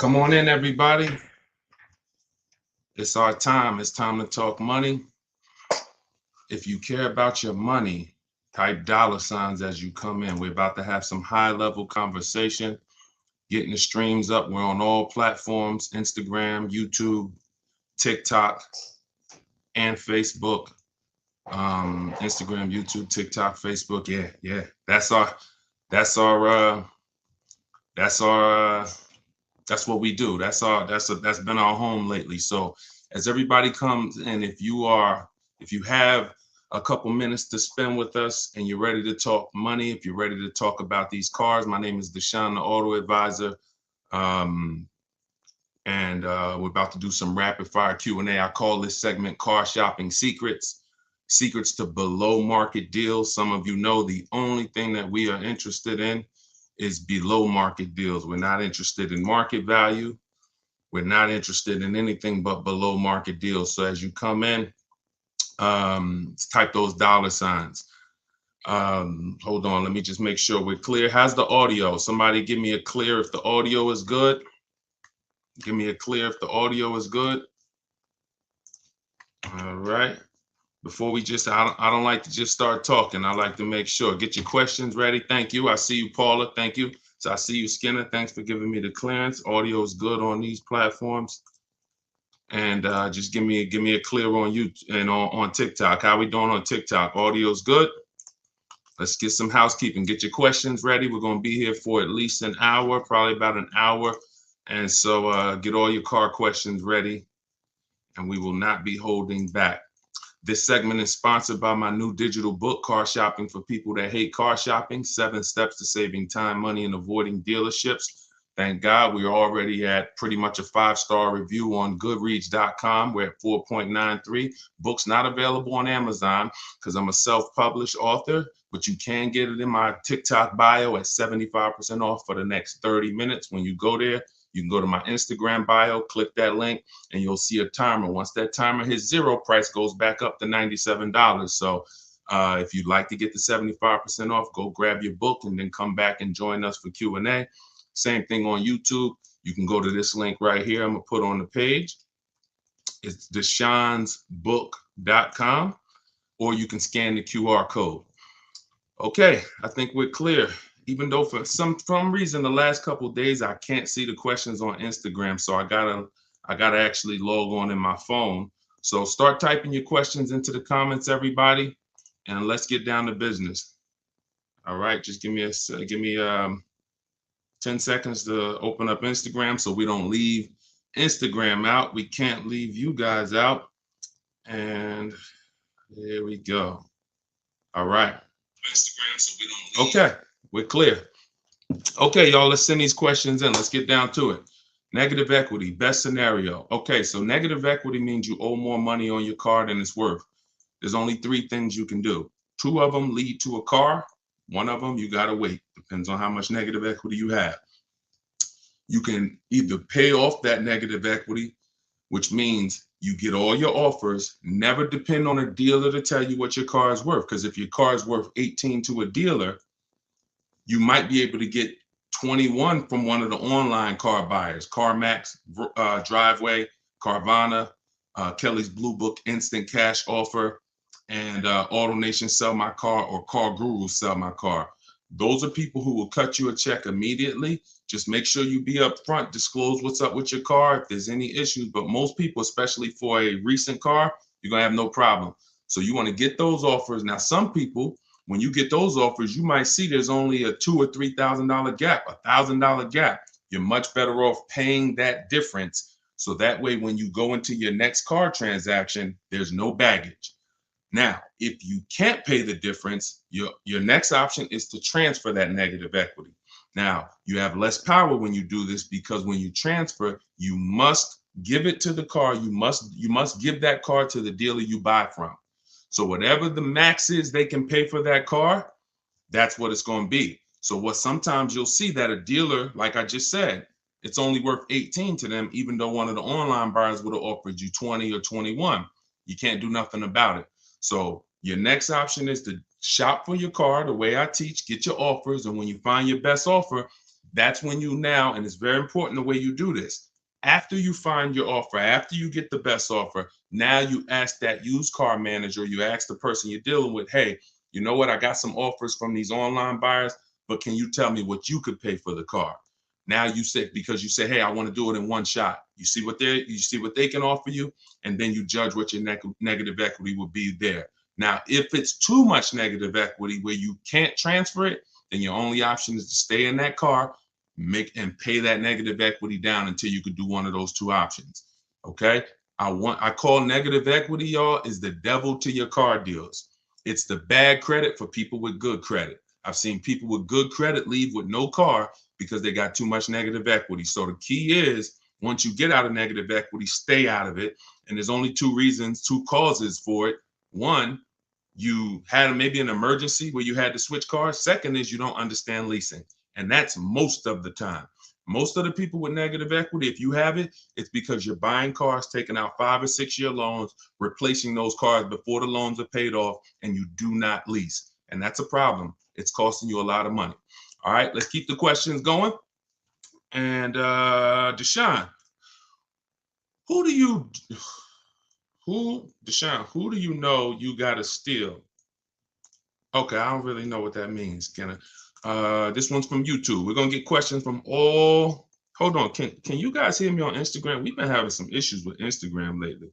Come on in, everybody. It's our time. It's time to talk money. If you care about your money, type $signs as you come in. We're about to have some high-level conversation, getting the streams up. We're on all platforms, Instagram, YouTube, TikTok, and Facebook. Instagram, YouTube, TikTok, Facebook. Yeah. That's what we do. That's been our home lately. So as everybody comes in, if you have a couple minutes to spend with us and you're ready to talk money, if you're ready to talk about these cars, my name is Deshaun, the auto advisor. And we're about to do some rapid fire Q&A. I call this segment Car Shopping Secrets to below market deals. Some of you know the only thing that we are interested in is below market deals. We're not interested in market value. We're not interested in anything but below market deals. So as you come in, type those $signs. Hold on, let me just make sure we're clear. How's the audio? Somebody give me a clear if the audio is good. Give me a clear if the audio is good. All right. Before we I don't like to just start talking. I like to make sure. Get your questions ready. Thank you. I see you, Paula. Thank you. So I see you, Skinner. Thanks for giving me the clearance. Audio is good on these platforms. And just give me a clear on you and on TikTok. How we doing on TikTok? Audio is good. Let's get some housekeeping. Get your questions ready. We're going to be here for at least an hour, probably about an hour. And so get all your car questions ready. And we will not be holding back. This segment is sponsored by my new digital book, Car Shopping for People That Hate Car Shopping, 7 Steps to Saving Time, Money, and Avoiding Dealerships. Thank God we're already at pretty much a 5-star review on Goodreads.com. We're at 4.93. Book's not available on Amazon because I'm a self-published author, but you can get it in my TikTok bio at 75% off for the next 30 minutes. When you go there, you can go to my Instagram bio, click that link, and you'll see a timer. Once that timer hits 0, price goes back up to $97. So if you'd like to get the 75% off, go grab your book and then come back and join us for Q&A. Same thing on YouTube. You can go to this link right here. I'm going to put on the page. It's Deshaun'sBook.com, or you can scan the QR code. Okay, I think we're clear. Even though for some reason the last couple of days I can't see the questions on Instagram, so I gotta actually log on in my phone. So start typing your questions into the comments, everybody, and let's get down to business. All right, just give me 10 seconds to open up Instagram so we don't leave Instagram out. We can't leave you guys out. And here we go. All right. Instagram so we don't leave. Okay. We're clear. Okay, y'all, let's send these questions in. Let's get down to it. Negative equity, best scenario. Okay, so negative equity means you owe more money on your car than it's worth. There's only 3 things you can do. 2 of them lead to a car. 1 of them, you got to wait. Depends on how much negative equity you have. You can either pay off that negative equity, which means you get all your offers, never depend on a dealer to tell you what your car is worth. Because if your car is worth 18 to a dealer, you might be able to get 21 from one of the online car buyers, CarMax, Driveway, Carvana, Kelly's Blue Book Instant Cash Offer, and AutoNation Sell My Car, or Car Guru Sell My Car. Those are people who will cut you a check immediately. Just make sure you be upfront, disclose what's up with your car if there's any issues. But most people, especially for a recent car, you're going to have no problem. So you want to get those offers. Now, some people, when you get those offers, you might see there's only a $2,000 or $3,000 gap, $1,000 gap. You're much better off paying that difference. So that way, when you go into your next car transaction, there's no baggage. Now, if you can't pay the difference, your next option is to transfer that negative equity. Now, you have less power when you do this because when you transfer, you must give it to the car. You must give that car to the dealer you buy from. So whatever the max is they can pay for that car, that's what it's going to be. So what sometimes you'll see that a dealer, like I just said, it's only worth 18 to them, even though one of the online buyers would have offered you 20 or 21. You can't do nothing about it. So your next option is to shop for your car the way I teach, get your offers. And when you find your best offer, That's when you now, and it's very important the way you do this. After you find your offer, after you get the best offer, now you ask that used car manager, you ask the person you're dealing with, hey, you know what? I got some offers from these online buyers, but can you tell me what you could pay for the car? Now you say, because you say, hey, I want to do it in one shot. You see what they can offer you, and then you judge what your negative equity will be there. Now, if it's too much negative equity where you can't transfer it, then your only option is to stay in that car, make and pay that negative equity down until you could do one of those two options. Okay. I call negative equity, y'all, is the devil to your car deals. It's the bad credit for people with good credit. I've seen people with good credit leave with no car because they got too much negative equity. So the key is, once you get out of negative equity, stay out of it. And there's only two causes for it. One, you had maybe an emergency where you had to switch cars. Second is you don't understand leasing. And that's most of the time. Most of the people with negative equity, if you have it, it's because you're buying cars, taking out 5 or 6 year loans, replacing those cars before the loans are paid off, and you do not lease. And that's a problem. It's costing you a lot of money. All right, let's keep the questions going. And Deshaun, Deshaun, who do you know you got to steal? Okay, I don't really know what that means, Kenna. This one's from YouTube. We're gonna get questions from all. Hold on, can you guys hear me on Instagram? We've been having some issues with Instagram lately.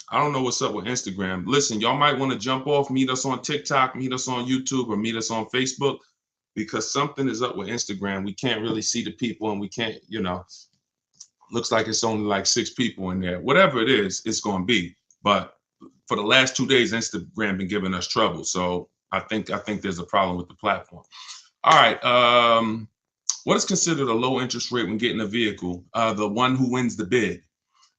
I don't know what's up with Instagram. Listen, y'all might want to jump off, meet us on TikTok, meet us on YouTube, or meet us on Facebook, because something is up with Instagram. We can't really see the people, and we can't, looks like it's only like 6 people in there. Whatever it is, it's gonna be. But for the last 2 days, Instagram been giving us trouble. So I think there's a problem with the platform. All right. What is considered a low interest rate when getting a vehicle? The one who wins the bid.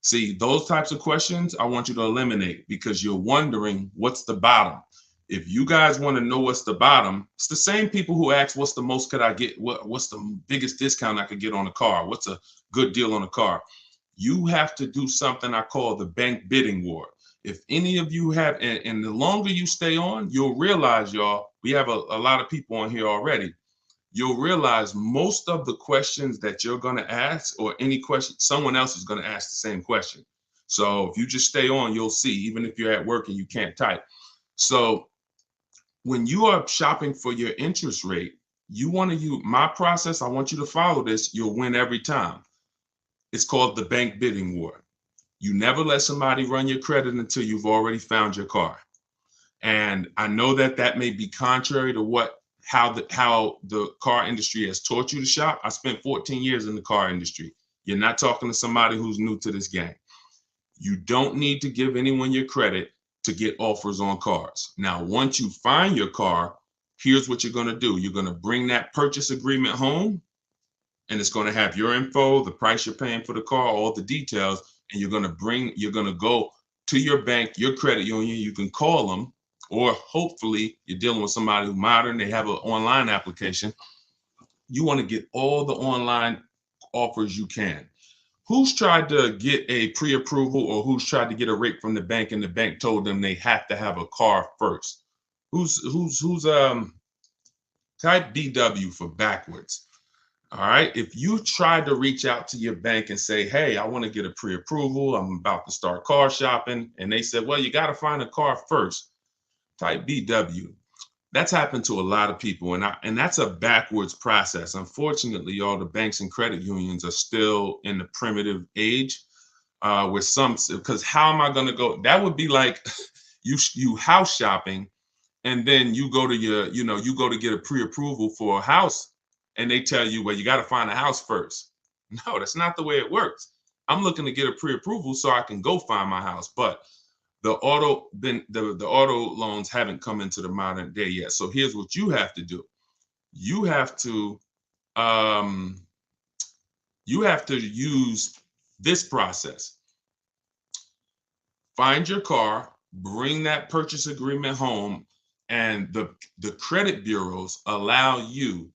See, those types of questions I want you to eliminate, because you're wondering what's the bottom. If you guys want to know what's the bottom, it's the same people who ask, what's the most could I get? What's the biggest discount I could get on a car? What's a good deal on a car? You have to do something I call the bank bidding war. If any of you have, and the longer you stay on, you'll realize, y'all, we have a lot of people on here already. You'll realize most of the questions that you're going to ask, or any question, someone else is going to ask the same question. So if you just stay on, you'll see, even if you're at work and you can't type. So when you are shopping for your interest rate, you want to use my process. I want you to follow this. You'll win every time. It's called the bank bidding war. You never let somebody run your credit until you've already found your car. And I know that may be contrary to how the car industry has taught you to shop. I spent 14 years in the car industry. You're not talking to somebody who's new to this game. You don't need to give anyone your credit to get offers on cars. Now, once you find your car, here's what you're going to do. You're going to bring that purchase agreement home, and it's going to have your info, the price you're paying for the car, all the details. And you're going to go to your bank, your credit union. You can call them, or hopefully you're dealing with somebody who's modern. They have an online application. You want to get all the online offers you can. Who's tried to get a pre-approval, or who's tried to get a rate from the bank and the bank told them they have to have a car first? Who's type BW for backwards? All right. If you try to reach out to your bank and say, hey, I want to get a pre-approval, I'm about to start car shopping, and they said, well, you got to find a car first, type BW. That's happened to a lot of people, and that's a backwards process. Unfortunately, all the banks and credit unions are still in the primitive age, with some, because how am I going to go? That would be like you house shopping, and then you go to get a pre-approval for a house, and they tell you, well, you got to find a house first. No, that's not the way it works. I'm looking to get a pre-approval so I can go find my house, but the auto loans haven't come into the modern day yet. So here's what you have to do. You have to use this process. Find your car, bring that purchase agreement home, and the credit bureaus allow you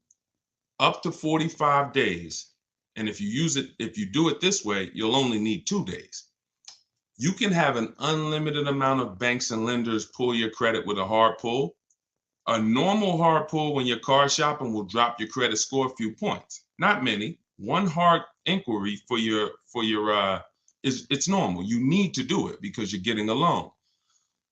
up to 45 days. And if you do it this way, you'll only need 2 days. You can have an unlimited amount of banks and lenders pull your credit with a hard pull. A normal hard pull when you're car shopping will drop your credit score a few points. Not many. One hard inquiry for your is it's normal. You need to do it because you're getting a loan.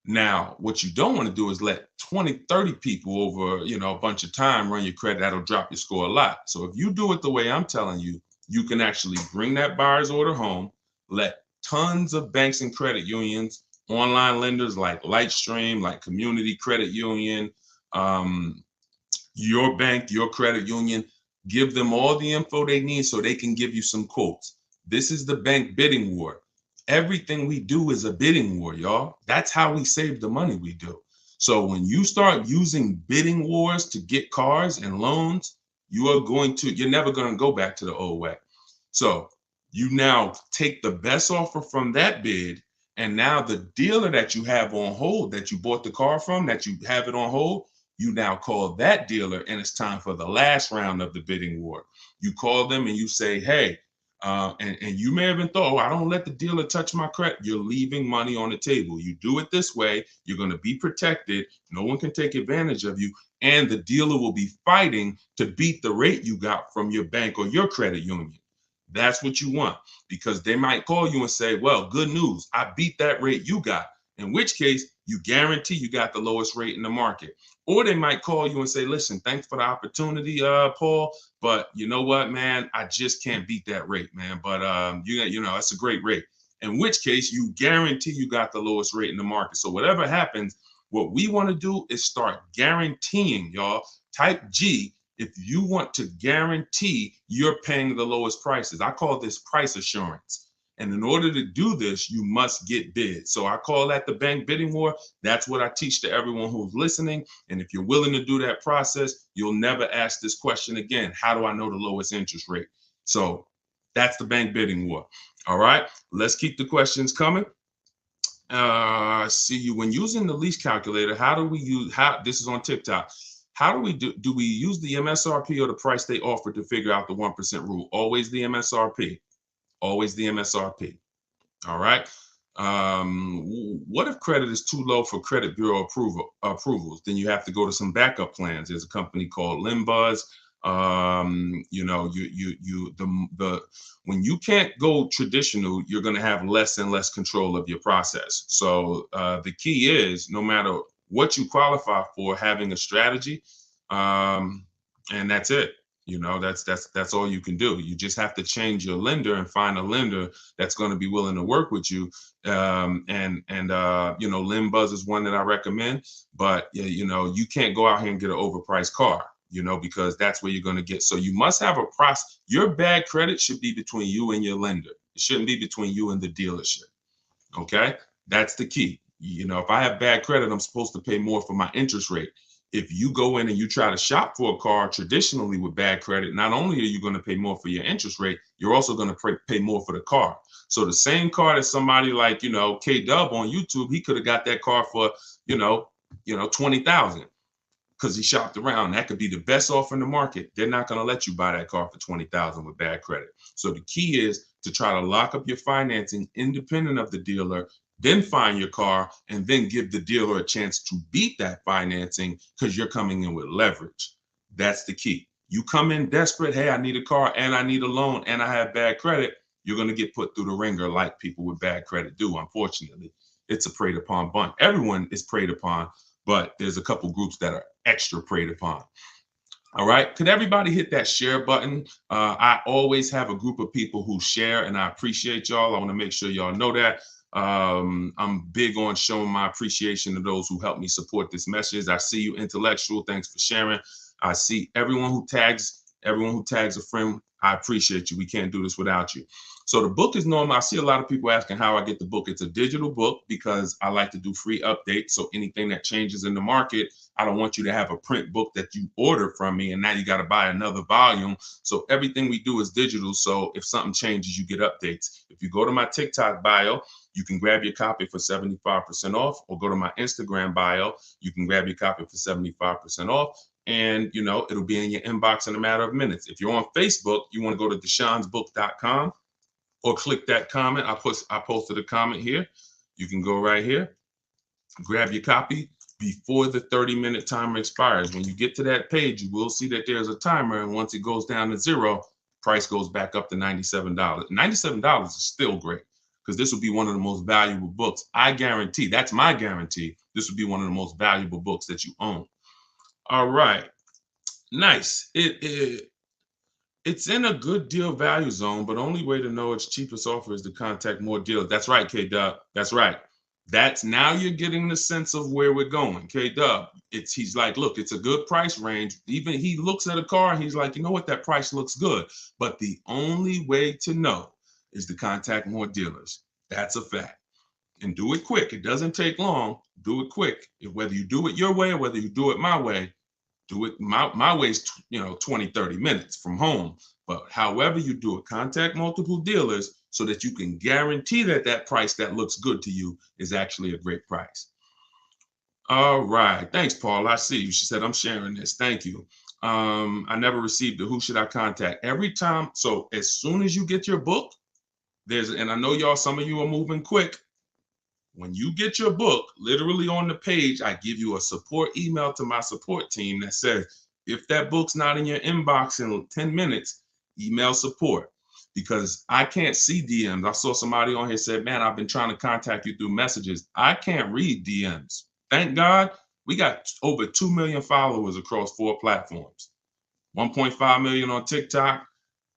Now, what you don't want to do is let 20, 30 people over, a bunch of time run your credit. That'll drop your score a lot. So if you do it the way I'm telling you, you can actually bring that buyer's order home, let tons of banks and credit unions, online lenders like Lightstream, like Community Credit Union, um, your bank, your credit union, give them all the info they need so they can give you some quotes. This is the bank bidding war. Everything we do is a bidding war, y'all. That's how we save the money we do. So when you start using bidding wars to get cars and loans, you're never going to go back to the old way. So you now take the best offer from that bid, and now the dealer that you have on hold, that you bought the car from, that you have it on hold, you now call that dealer, and it's time for the last round of the bidding war. You call them and you say, hey, and you may have been thought, oh, I don't let the dealer touch my credit. You're leaving money on the table. You do it this way, you're going to be protected. No one can take advantage of you. And the dealer will be fighting to beat the rate you got from your bank or your credit union. That's what you want, because they might call you and say, well, good news, I beat that rate you got. In which case, you guarantee you got the lowest rate in the market. Or they might call you and say, listen, thanks for the opportunity, Paul, but you know what, man, I just can't beat that rate, man. But that's a great rate. In which case, you guarantee you got the lowest rate in the market. So whatever happens, what we want to do is start guaranteeing, y'all. Type G if you want to guarantee you're paying the lowest prices. I call this price assurance. And in order to do this, you must get bid. So I call that the bank bidding war. That's what I teach to everyone who's listening. And if you're willing to do that process, you'll never ask this question again. How do I know the lowest interest rate? So that's the bank bidding war. All right, let's keep the questions coming. See you when using the lease calculator. This is on TikTok. How do we use the MSRP or the price they offer to figure out the 1% rule? Always the MSRP. Always the MSRP. All right. What if credit is too low for credit bureau approvals? Then you have to go to some backup plans. There's a company called Limbuzz. When you can't go traditional, you're going to have less and less control of your process. So the key is, no matter what you qualify for, having a strategy, and that's it. That's all you can do. You just have to change your lender and find a lender that's going to be willing to work with you. Limbuzz is one that I recommend, but you can't go out here and get an overpriced car, because that's where you're going to get. So you must have a process. Your bad credit should be between you and your lender. It shouldn't be between you and the dealership. Okay. That's the key. If I have bad credit, I'm supposed to pay more for my interest rate. If you go in and you try to shop for a car traditionally with bad credit, not only are you going to pay more for your interest rate, you're also going to pay more for the car. So the same car that somebody like, K-Dub on YouTube, he could have got that car for, 20,000 because he shopped around. That could be the best offer in the market. They're not going to let you buy that car for 20,000 with bad credit. So the key is to try to lock up your financing independent of the dealer, then find your car, and then give the dealer a chance to beat that financing because you're coming in with leverage. That's the key. You come in desperate, hey, I need a car and I need a loan and I have bad credit, you're going to get put through the ringer like people with bad credit do, unfortunately. It's a preyed upon bunch. Everyone is preyed upon, but there's a couple groups that are extra preyed upon. All right. Could everybody hit that share button? I always have a group of people who share, and I appreciate y'all. I want to make sure y'all know that. I'm big on showing my appreciation to those who help me support this message. I see you, Intellectual. Thanks for sharing. I see everyone who tags a friend. I appreciate you. We can't do this without you. So the book is normal. I see a lot of people asking how I get the book. It's a digital book because I like to do free updates. So anything that changes in the market, I don't want you to have a print book that you order from me and now you got to buy another volume. So everything we do is digital. So if something changes, you get updates. If you go to my TikTok bio, you can grab your copy for 75% off, or go to my Instagram bio. You can grab your copy for 75% off. And, it'll be in your inbox in a matter of minutes. If you're on Facebook, you want to go to DeShonsBook.com or click that comment. I posted a comment here. You can go right here, grab your copy, before the 30-minute timer expires. When you get to that page, you will see that there's a timer, and once it goes down to 0, price goes back up to $97. $97 is still great, because this would be one of the most valuable books. I guarantee, that's my guarantee, this would be one of the most valuable books that you own. All right, nice. It's in a good deal value zone, but only way to know its cheapest offer is to contact more dealers. That's right, K-Dub. That's right. That's now you're getting the sense of where we're going. K-Dub, he's like, look, it's a good price range. Even he looks at a car and he's like, you know what, that price looks good. But the only way to know is to contact more dealers. That's a fact. And do it quick. It doesn't take long. Do it quick. Whether you do it your way or whether you do it my way, do it my way is 20, 30 minutes from home. But however you do it, contact multiple dealers so that you can guarantee that that price that looks good to you is actually a great price. All right. Thanks, Paul. I see you. She said, I'm sharing this. Thank you. I never received it. Who should I contact? Every time. So as soon as you get your book, and I know y'all, some of you are moving quick. When you get your book, literally on the page, I give you a support email to my support team that says, if that book's not in your inbox in 10 minutes, email support, because I can't see DMs. I saw somebody on here said, man, I've been trying to contact you through messages. I can't read DMs. Thank God we got over 2 million followers across 4 platforms, 1.5 million on TikTok.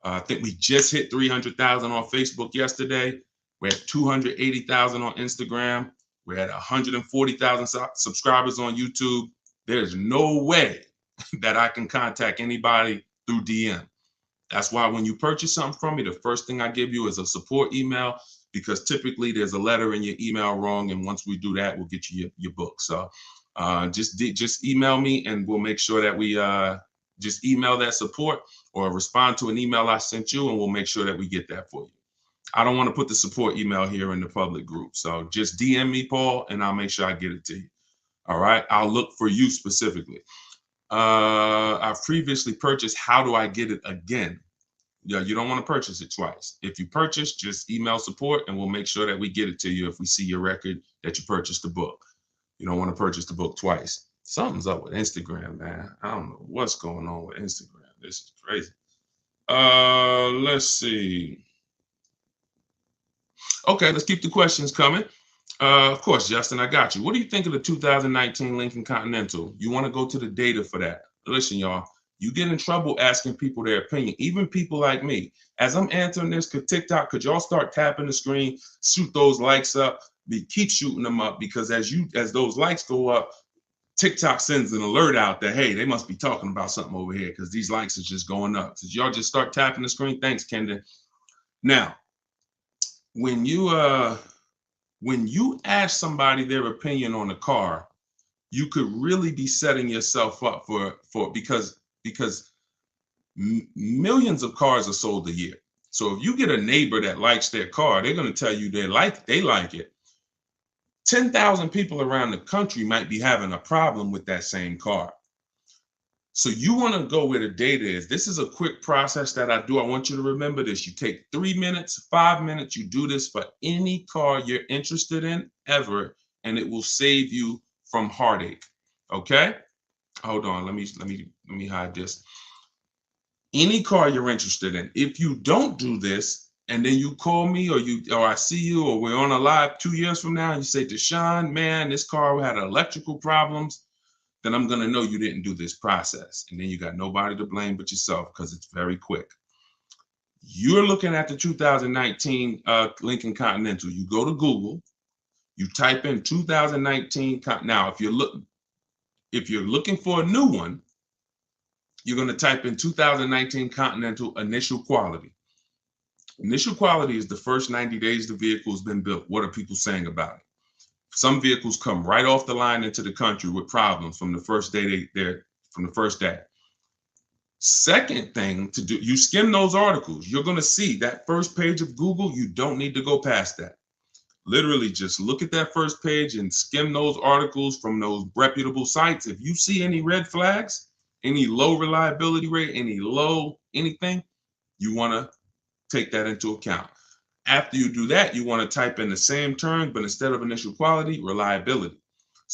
I think we just hit 300,000 on Facebook yesterday. We're at 280,000 on Instagram. We're at 140,000 subscribers on YouTube. There's no way that I can contact anybody through DM. That's why when you purchase something from me, the first thing I give you is a support email, because typically there's a letter in your email wrong. And once we do that, we'll get you your book. So just email me and we'll make sure that we just email that support or respond to an email I sent you, and we'll make sure that we get that for you. I don't want to put the support email here in the public group. So just DM me, Paul, and I'll make sure I get it to you. All right. I'll look for you specifically. I've previously purchased. How do I get it again? Yeah, you don't want to purchase it twice. If you purchase, just email support and we'll make sure that we get it to you if we see your record that you purchased the book. You don't want to purchase the book twice. Something's up with Instagram, man. I don't know what's going on with Instagram. This is crazy. Let's see. Okay, let's keep the questions coming. Of course, Justin, I got you. What do you think of the 2019 Lincoln Continental? You want to go to the data for that. Listen, y'all, you get in trouble asking people their opinion, even people like me. As I'm answering this, TikTok, could y'all start tapping the screen, shoot those likes up, keep shooting them up, because as those likes go up, TikTok sends an alert out that, hey, they must be talking about something over here because these likes are just going up. So y'all just start tapping the screen. Thanks, Kendra. Now, when you ask somebody their opinion on a car, you could really be setting yourself up for because millions of cars are sold a year. So if you get a neighbor that likes their car, they're going to tell you they like it. 10,000 people around the country might be having a problem with that same car. So you want to go where the data is. This is a quick process that I do. I want you to remember this. You take 3 minutes, 5 minutes. You do this for any car you're interested in ever, and it will save you from heartache. Okay? Hold on. Let me hide this. Any car you're interested in. If you don't do this, and then you call me or I see you or we're on a live 2 years from now and you say, Deshaun, man, this car had electrical problems, then I'm going to know you didn't do this process. And then you got nobody to blame but yourself, because it's very quick. You're looking at the 2019 Lincoln Continental. You go to Google, you type in 2019. Now, if you're looking for a new one, you're going to type in 2019 Continental initial quality. Initial quality is the first 90 days the vehicle's been built. What are people saying about it? Some vehicles come right off the line into the country with problems from the first day Second thing to do, you skim those articles. You're going to see that first page of Google. You don't need to go past that. Literally just look at that first page and skim those articles from those reputable sites. If you see any red flags, any low reliability rate, anything, you want to take that into account. After you do that, you want to type in the same term, but instead of initial quality, reliability.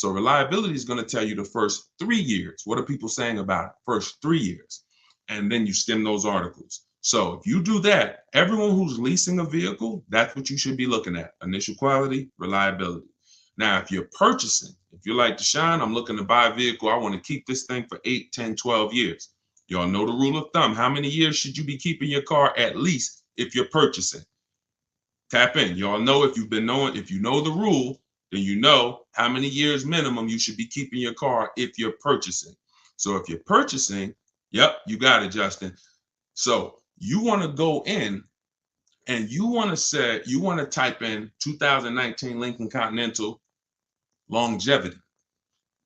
So reliability is going to tell you the first 3 years. What are people saying about it? First 3 years. And then you skim those articles. So if you do that, everyone who's leasing a vehicle, that's what you should be looking at. Initial quality, reliability. Now, if you're purchasing, if you're like Deshaun, I'm looking to buy a vehicle, I want to keep this thing for 8, 10, 12 years. Y'all know the rule of thumb. How many years should you be keeping your car at least if you're purchasing? Tap in. Y'all know if you've been knowing, if you know the rule, then you know how many years minimum you should be keeping your car if you're purchasing. So if you're purchasing, yep, you got it, Justin. So you want to go in and you want to type in 2019 Lincoln Continental longevity.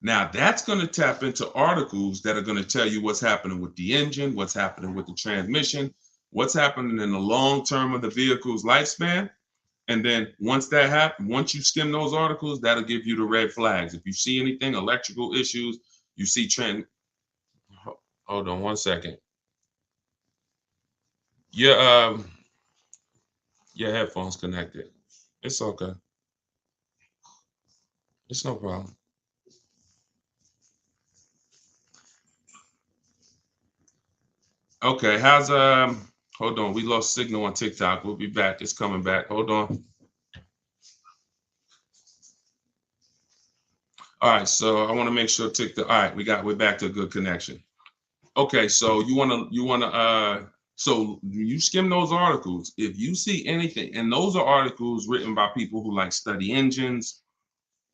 Now that's going to tap into articles that are going to tell you what's happening with the engine, what's happening with the transmission, what's happening in the long term of the vehicle's lifespan. And then once that happens, once you skim those articles, that'll give you the red flags. If you see anything, electrical issues, you see hold on one second. Your headphones connected. It's okay. It's no problem. Okay, how's hold on, we lost signal on TikTok. We'll be back. It's coming back. Hold on. All right, so I want to make sure TikTok. All right, we're back to a good connection. Okay, so so you skim those articles. If you see anything, and those are articles written by people who like study engines,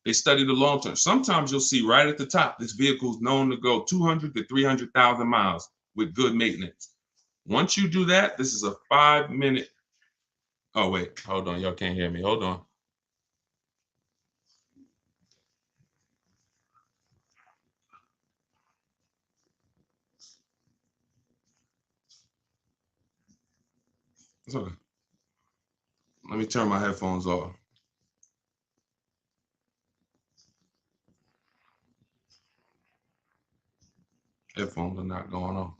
they study the long term. Sometimes you'll see right at the top, this vehicle is known to go 200 to 300,000 miles with good maintenance. Once you do that, this is a 5-minute. Oh, wait, hold on. Y'all can't hear me. Hold on. It's okay. Let me turn my headphones off. Headphones are not going on.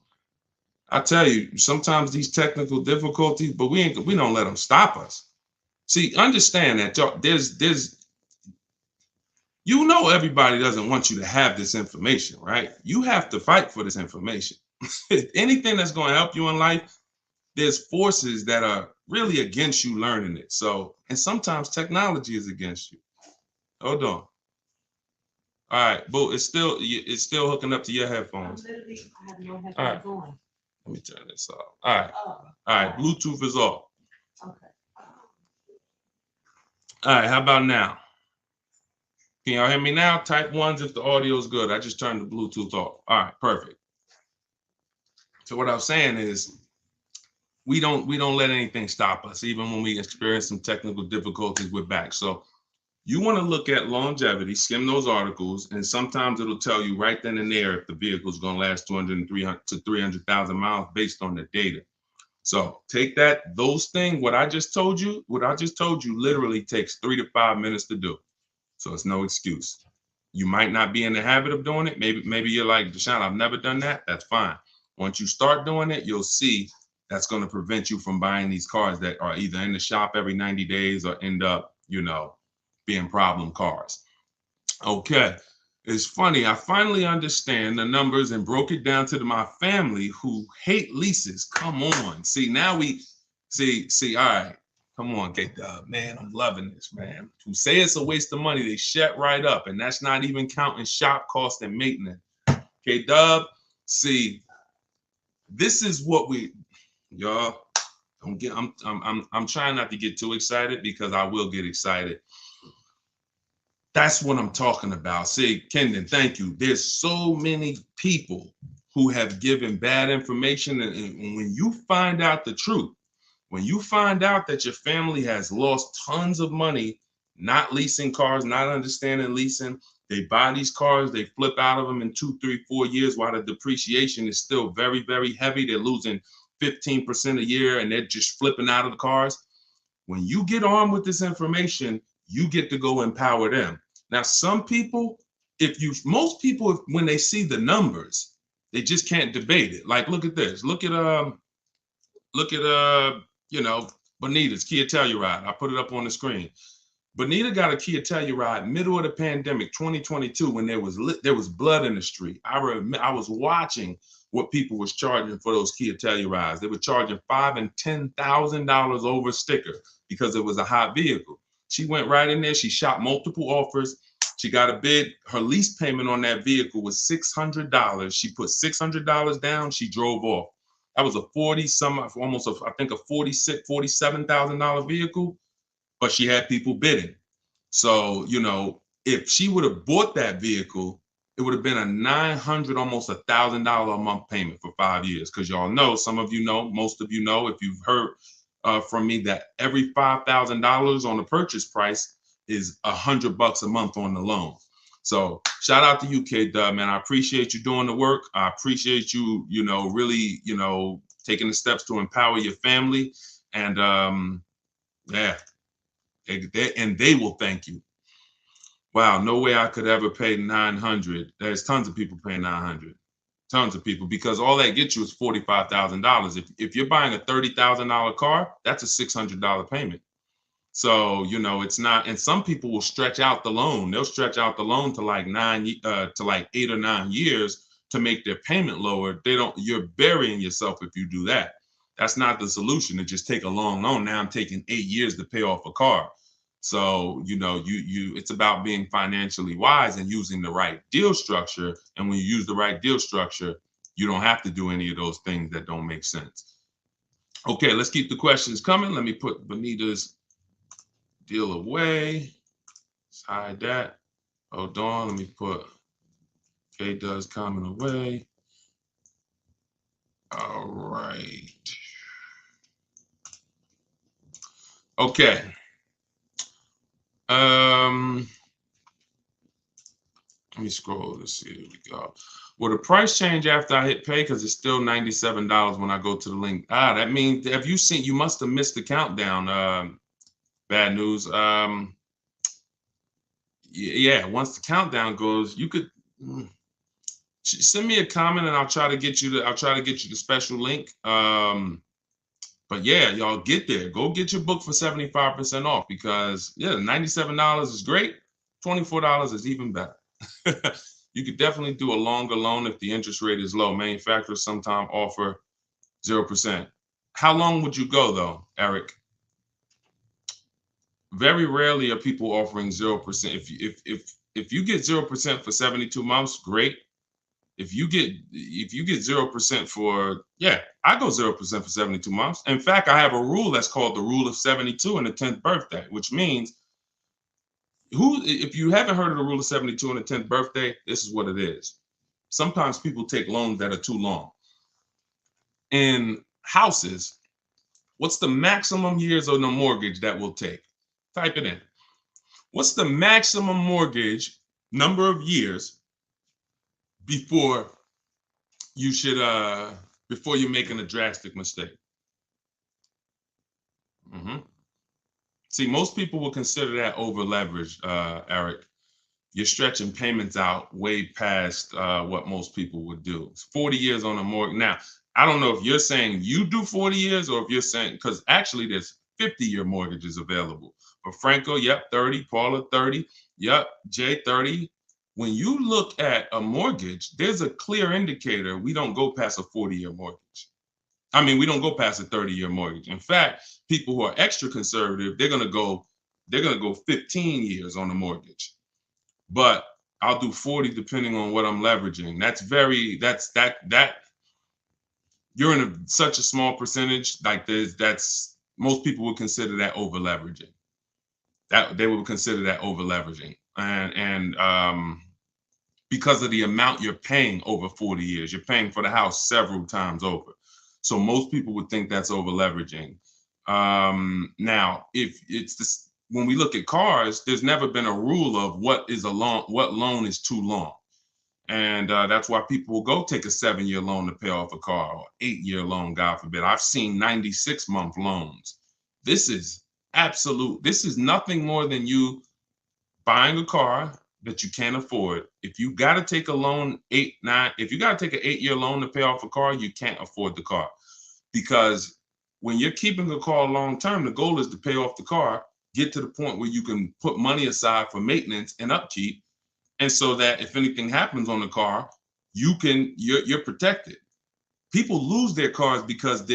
I tell you, sometimes these technical difficulties, but we don't let them stop us. See, understand that everybody doesn't want you to have this information, right? You have to fight for this information. Anything that's going to help you in life, there's forces that are really against you learning it. So, and sometimes technology is against you. Hold on. All right, Boo, it's still hooking up to your headphones. I have no headphones on. Let me turn this off. All right. All right, Bluetooth is off. Okay. All right, how about now? Can y'all hear me now? Type ones if the audio is good. I just turned the Bluetooth off. All right, perfect. So what I was saying is we don't let anything stop us, even when we experience some technical difficulties, we're back. So you want to look at longevity, skim those articles, and sometimes it'll tell you right then and there if the vehicle is going to last 200 to 300,000 miles based on the data. So take those things, what I just told you literally takes 3 to 5 minutes to do. So it's no excuse. You might not be in the habit of doing it. Maybe you're like, Deshaun, I've never done that. That's fine. Once you start doing it, you'll see that's going to prevent you from buying these cars that are either in the shop every 90 days or end up, being problem cars. Okay. It's funny. I finally understand the numbers and broke it down to my family who hate leases. Come on. See, now we see. All right. Come on, K-Dub. Man, I'm loving this, man. Who say it's a waste of money, they shut right up. And that's not even counting shop cost and maintenance. K-Dub, see, this is what y'all don't get. I'm trying not to get too excited because I will get excited. That's what I'm talking about. See, Kendon, thank you. There's so many people who have given bad information. And when you find out the truth, when you find out that your family has lost tons of money, not leasing cars, not understanding leasing, they buy these cars, they flip out of them in 2, 3, 4 years while the depreciation is still very, very heavy. They're losing 15% a year and they're just flipping out of the cars. When you get armed with this information, you get to go empower them. Now, some people, most people, when they see the numbers, they just can't debate it. Like, look at this. Look at Bonita's Kia Telluride. I put it up on the screen. Bonita got a Kia Telluride middle of the pandemic, 2022, when there was blood in the street. I was watching what people was charging for those Kia Tellurides. They were charging $5,000 and $10,000 over sticker because it was a hot vehicle. She went right in there. She shot multiple offers. She got a bid. Her lease payment on that vehicle was $600. She put $600 down. She drove off. That was a 40 some, almost I think a $47,000 vehicle, but she had people bidding. So, if she would have bought that vehicle, it would have been a $900, almost $1,000 a month payment for 5 years. Because y'all know, some of you know, most of you know, if you've heard from me, that every $5,000 on the purchase price is $100 a month on the loan. So shout out to you, K-Dub, man. I appreciate you doing the work. I appreciate you, really, taking the steps to empower your family. And yeah, and they will thank you. Wow, no way I could ever pay 900. There's tons of people paying 900. Tons of people, because all that gets you is $45,000. If you're buying a $30,000 car, that's a $600 payment. So, it's not, and some people will stretch out the loan. They'll stretch out the loan to like 8 or 9 years to make their payment lower. You're burying yourself if you do that. That's not the solution, to just take a long loan. Now I'm taking 8 years to pay off a car. So, it's about being financially wise and using the right deal structure. And when you use the right deal structure, you don't have to do any of those things that don't make sense. Okay, let's keep the questions coming. Let me put Bonita's deal away. Let's hide that. Hold on. Let me put K-Dub's comment away. All right. Okay. Let me scroll to see. Here we go. Will the price change after I hit pay? Because it's still $97 when I go to the link. That means, have you seen? You must have missed the countdown. Bad news. Yeah. Once the countdown goes, you could send me a comment, and I'll try to get you the special link. But yeah, y'all get there. Go get your book for 75% off, because $97 is great. $24 is even better. You could definitely do a longer loan if the interest rate is low. Manufacturers sometimes offer 0%. How long would you go though, Eric? Very rarely are people offering 0%. If you get 0% for 72 months, great. If you get 0% for, I go 0% for 72 months. In fact, I have a rule that's called the rule of 72 and the 10th birthday, which means, if you haven't heard of the rule of 72 and the 10th birthday, this is what it is. Sometimes people take loans that are too long. In houses, what's the maximum years on the mortgage that will take? Type it in. What's the maximum mortgage number of years before you're making a drastic mistake? See, most people will consider that over leveraged, Eric. You're stretching payments out way past what most people would do. It's 40 years on a mortgage. Now, I don't know if you're saying you do 40 years, or if you're saying, because actually there's 50-year mortgages available. For Franco, 30, Paula, 30, Jay, 30. When you look at a mortgage, there's a clear indicator we don't go past a 40-year mortgage. I mean, we don't go past a 30-year mortgage. In fact, people who are extra conservative, they're gonna go 15 years on a mortgage. But I'll do 40 depending on what I'm leveraging. You're in such a small percentage. Like most people would consider that over leveraging. That they would consider that over leveraging, and because of the amount you're paying over 40 years, you're paying for the house several times over. So most people would think that's over leveraging. Now, if it's this, when we look at cars, there's never been a rule of what loan is too long. And that's why people will go take a 7-year loan to pay off a car, or 8-year loan, God forbid. I've seen 96-month loans. This is nothing more than you buying a car that you can't afford. If you got to take a loan, if you got to take an 8-year loan to pay off a car, you can't afford the car. Because when you're keeping a car long term, the goal is to pay off the car get to the point where you can put money aside for maintenance and upkeep, and so that if anything happens on the car, you're protected. People lose their cars because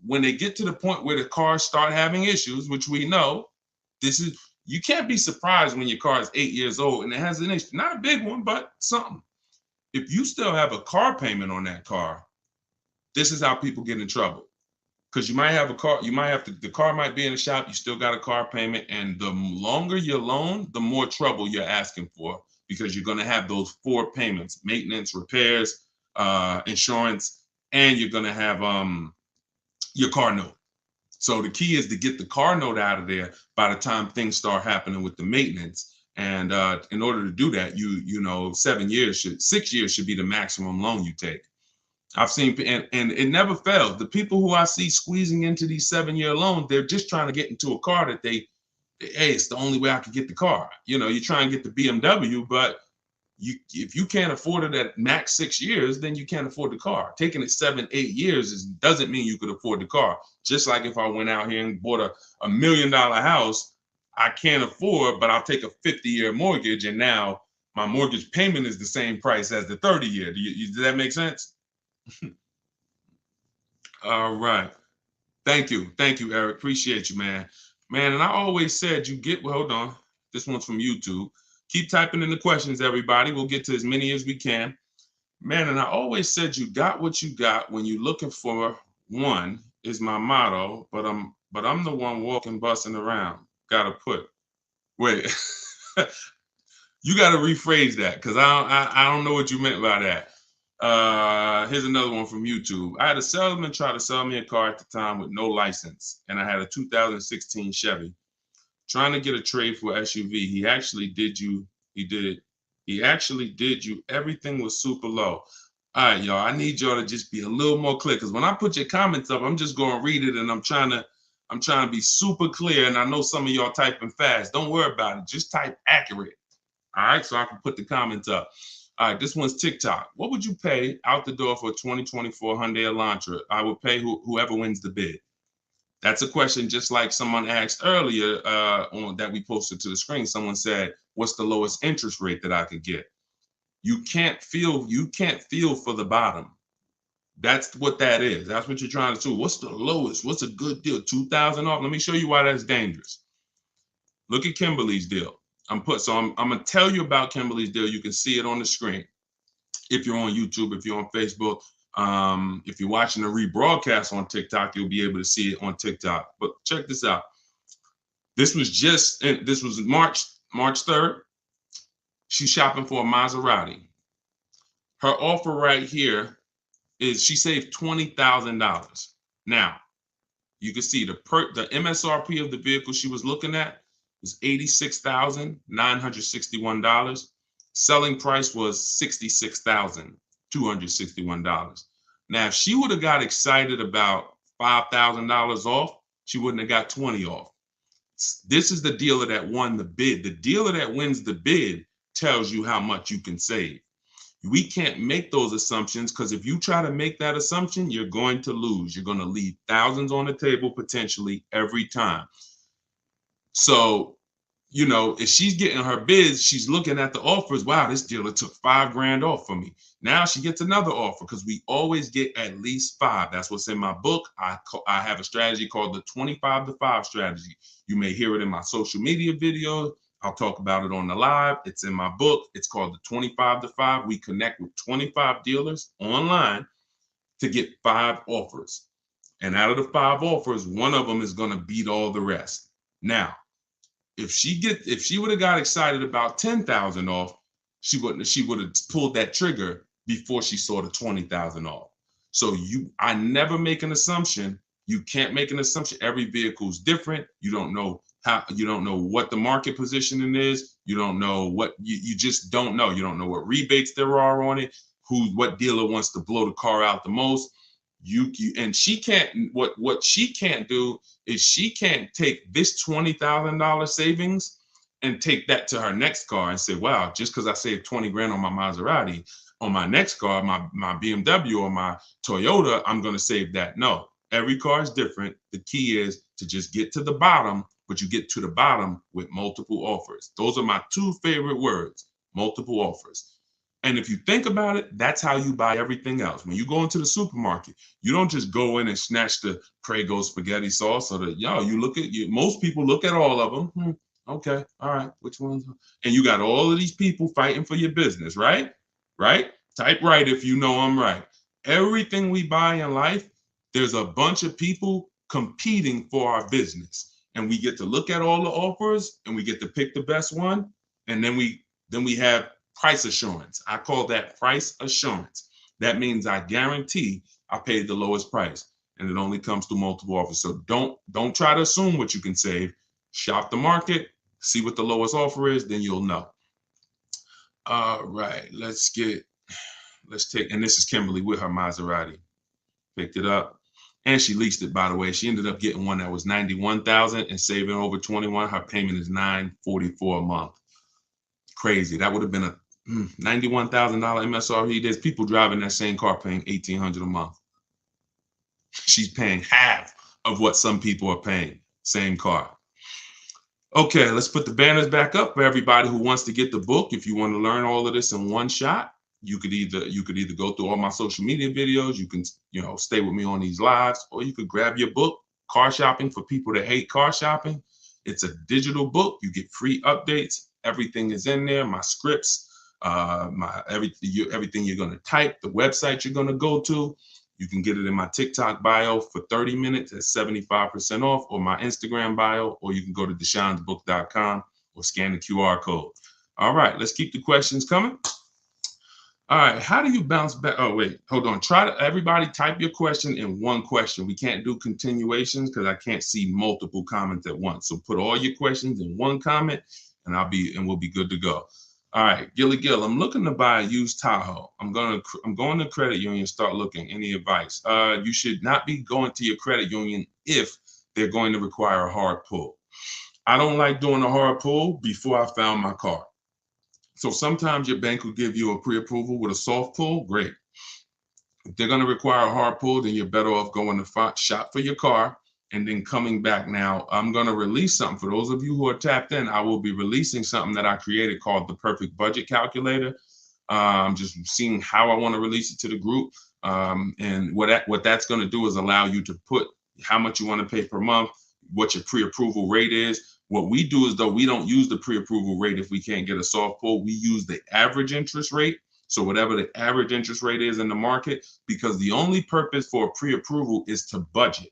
when they get to the point where the cars start having issues, which we know, this is you can't be surprised when your car is 8 years old and it has an issue. Not a big one, but something. If you still have a car payment on that car, this is how people get in trouble. Because you might have a car, the car might be in the shop, you still got a car payment, and the longer your loan, the more trouble you're asking for, because you're going to have those 4 payments: maintenance, repairs, insurance, and you're going to have your car note. So the key is to get the car note out of there by the time things start happening with the maintenance. And in order to do that, 6 years should be the maximum loan you take. I've seen, and it never fails. The people who I see squeezing into these 7-year loans, they're just trying to get into a car that hey, it's the only way I can get the car. You try and get the BMW, but if you can't afford it at max 6 years, then you can't afford the car. Taking it 7, 8 years doesn't mean you could afford the car. Just like if I went out here and bought a $1 million house, I can't afford, but I'll take a 50-year mortgage, and now my mortgage payment is the same price as the 30-year. Does that make sense? All right. Thank you, Eric. Appreciate you, man. And I always said hold on. This one's from YouTube. Keep typing in the questions, everybody. We'll get to as many as we can. Man, and I always said you got what you got when you're looking for one is my motto, but I'm the one walking, busting around. Wait. You gotta rephrase that, because I don't know what you meant by that. Here's another one from YouTube. I had a salesman try to sell me a car at the time with no license, and I had a 2016 Chevy. Trying to get a trade for SUV. He actually did you. Everything was super low. All right, y'all. I need y'all to just be a little more clear, because when I put your comments up, I'm just going to read it, and I'm trying to be super clear. And I know some of y'all typing fast. Don't worry about it. Just type accurate. All right, so I can put the comments up. All right, this one's TikTok. What would you pay out the door for a 2024 Hyundai Elantra? I would pay whoever wins the bid. That's a question just like someone asked earlier that we posted to the screen. Someone said, what's the lowest interest rate that I could get? You can't feel for the bottom. That's what that is. That's what you're trying to do. What's the lowest? What's a good deal? 2,000 off. Let me show you why that's dangerous. Look at Kimberly's Deal. I'm gonna tell you about Kimberly's Deal. You can see it on the screen. If you're on YouTube, if you're on Facebook, if you're watching the rebroadcast on TikTok, you'll be able to see it on TikTok. But check this out. This was March 3rd. She's shopping for a Maserati. Her offer right here is she saved $20,000. Now, you can see the MSRP of the vehicle she was looking at was $86,961. Selling price was $66,261. Now, if she would have got excited about $5,000 off, she wouldn't have got 20 off. This is the dealer that won the bid. The dealer that wins the bid tells you how much you can save. We can't make those assumptions, because if you try to make that assumption, you're going to lose. You're going to leave thousands on the table potentially every time. So, if she's getting her bids, she's looking at the offers. Wow, this dealer took $5,000 off for me. Now she gets another offer, because we always get at least 5. That's what's in my book. I have a strategy called the 25 to 5 strategy. You may hear it in my social media videos. I'll talk about it on the live. It's in my book. It's called the 25 to 5. We connect with 25 dealers online to get 5 offers. And out of the 5 offers, one of them is going to beat all the rest. Now, if she would have got excited about 10,000 off, she would have pulled that trigger before she saw the 20,000 off. So I never make an assumption. You can't make an assumption. Every vehicle is different. You don't know what the market positioning is. You don't know what you just don't know. You don't know what rebates there are on it. What dealer wants to blow the car out the most. And she can't. What she can't do is she can't take this $20,000 savings and take that to her next car and say, wow, just because I saved $20,000 on my Maserati, on my next car, my BMW or my Toyota, I'm going to save that. No, every car is different. The key is to just get to the bottom but you get to the bottom with multiple offers. Those are my two favorite words, multiple offers. And if you think about it, that's how you buy everything else. When you go into the supermarket, you don't just go in and snatch the Prego spaghetti sauce or you look at you. Most people look at all of them. Okay, all right, which ones? And you got all of these people fighting for your business, right? Right? Type right if you know I'm right. Everything we buy in life, there's a bunch of people competing for our business. And we get to look at all the offers and we get to pick the best one. And then we have price assurance. I call that price assurance. That means I guarantee I paid the lowest price, and it only comes through multiple offers. So don't try to assume what you can save. Shop the market, see what the lowest offer is, then you'll know. All right, let's take, and this is Kimberly with her Maserati. Picked it up, and she leased it, by the way. She ended up getting one that was $91,000 and saving over 21. Her payment is $944 a month. Crazy. That would have been a $91,000 MSRP. There's people driving that same car paying $1,800 a month. She's paying half of what some people are paying. Same car. Okay, let's put the banners back up for everybody who wants to get the book. If you want to learn all of this in one shot, you could either go through all my social media videos. You can stay with me on these lives, or you could grab your book, Car Shopping for People That Hate Car Shopping. It's a digital book. You get free updates. Everything is in there. My scripts, everything you're going to type, the website you're going to go to. You can get it in my TikTok bio for 30 minutes at 75% off, or my Instagram bio, or you can go to deshaunsbook.com or scan the QR code. All right, let's keep the questions coming. All right, how do you bounce back? Oh, wait, hold on. Everybody type your question in one question. We can't do continuations because I can't see multiple comments at once. So put all your questions in one comment, and we'll be good to go. All right, Gilly Gill, I'm looking to buy a used Tahoe. I'm going to credit union, start looking. Any advice? You should not be going to your credit union if they're going to require a hard pull. I don't like doing a hard pull before I found my car. So sometimes your bank will give you a pre-approval with a soft pull. Great. If they're going to require a hard pull, then you're better off going to shop for your car and then coming back. Now, I'm going to release something. For those of you who are tapped in, I will be releasing something that I created called the Perfect Budget Calculator. I'm just seeing how I want to release it to the group. And what that's going to do is allow you to put how much you want to pay per month, what your pre-approval rate is. What we do is, though, we don't use the pre-approval rate if we can't get a soft pull. We use the average interest rate. So whatever the average interest rate is in the market, because the only purpose for a pre-approval is to budget.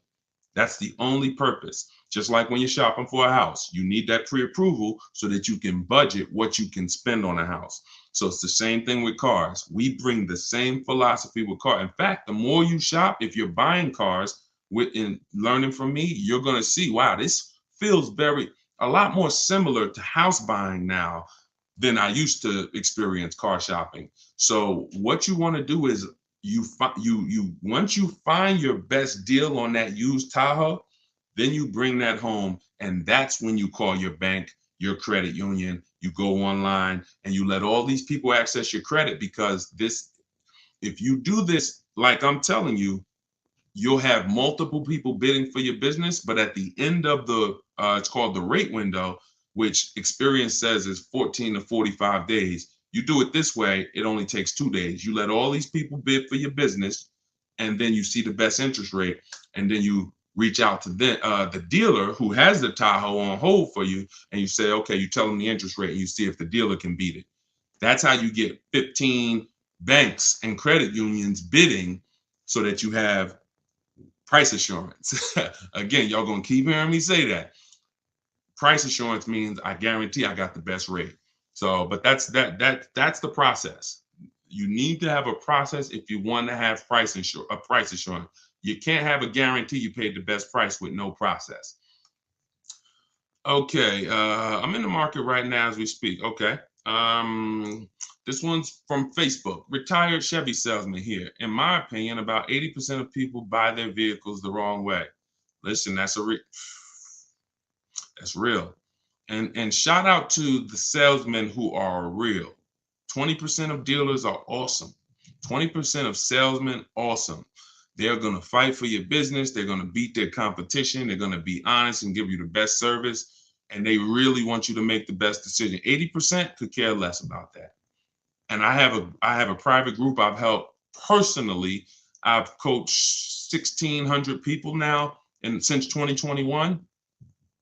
That's the only purpose. Just like when you're shopping for a house, you need that pre-approval so that you can budget what you can spend on a house. So it's the same thing with cars. We bring the same philosophy with cars. In fact, the more you shop, if you're buying cars and learning from me, you're going to see, wow, this feels a lot more similar to house buying now than I used to experience car shopping. So what you want to do is once you find your best deal on that used Tahoe, then you bring that home, and that's when you call your bank, your credit union. You go online and you let all these people access your credit, because if you do this, like I'm telling you, you'll have multiple people bidding for your business, but at the end of it's called the rate window, which experience says is 14 to 45 days. You do it this way, it only takes 2 days. You let all these people bid for your business, and then you see the best interest rate, and then you reach out to the dealer who has the Tahoe on hold for you, and you say, okay, you tell them the interest rate, and you see if the dealer can beat it. That's how you get 15 banks and credit unions bidding, so that you have price assurance. Again, y'all gonna keep hearing me say that. Price assurance means I guarantee I got the best rate. So, but that's the process. You need to have a process if you want to have price assurance. You can't have a guarantee you paid the best price with no process. Okay, I'm in the market right now as we speak. Okay. This one's from Facebook. Retired Chevy salesman here. In my opinion, about 80% of people buy their vehicles the wrong way. Listen, that's real. And shout out to the salesmen who are real. 20% of dealers are awesome. 20% of salesmen, awesome. They're going to fight for your business. They're going to beat their competition. They're going to be honest and give you the best service. And they really want you to make the best decision. 80% could care less about that. And I have a private group I've helped personally. I've coached 1,600 people now, and since 2021,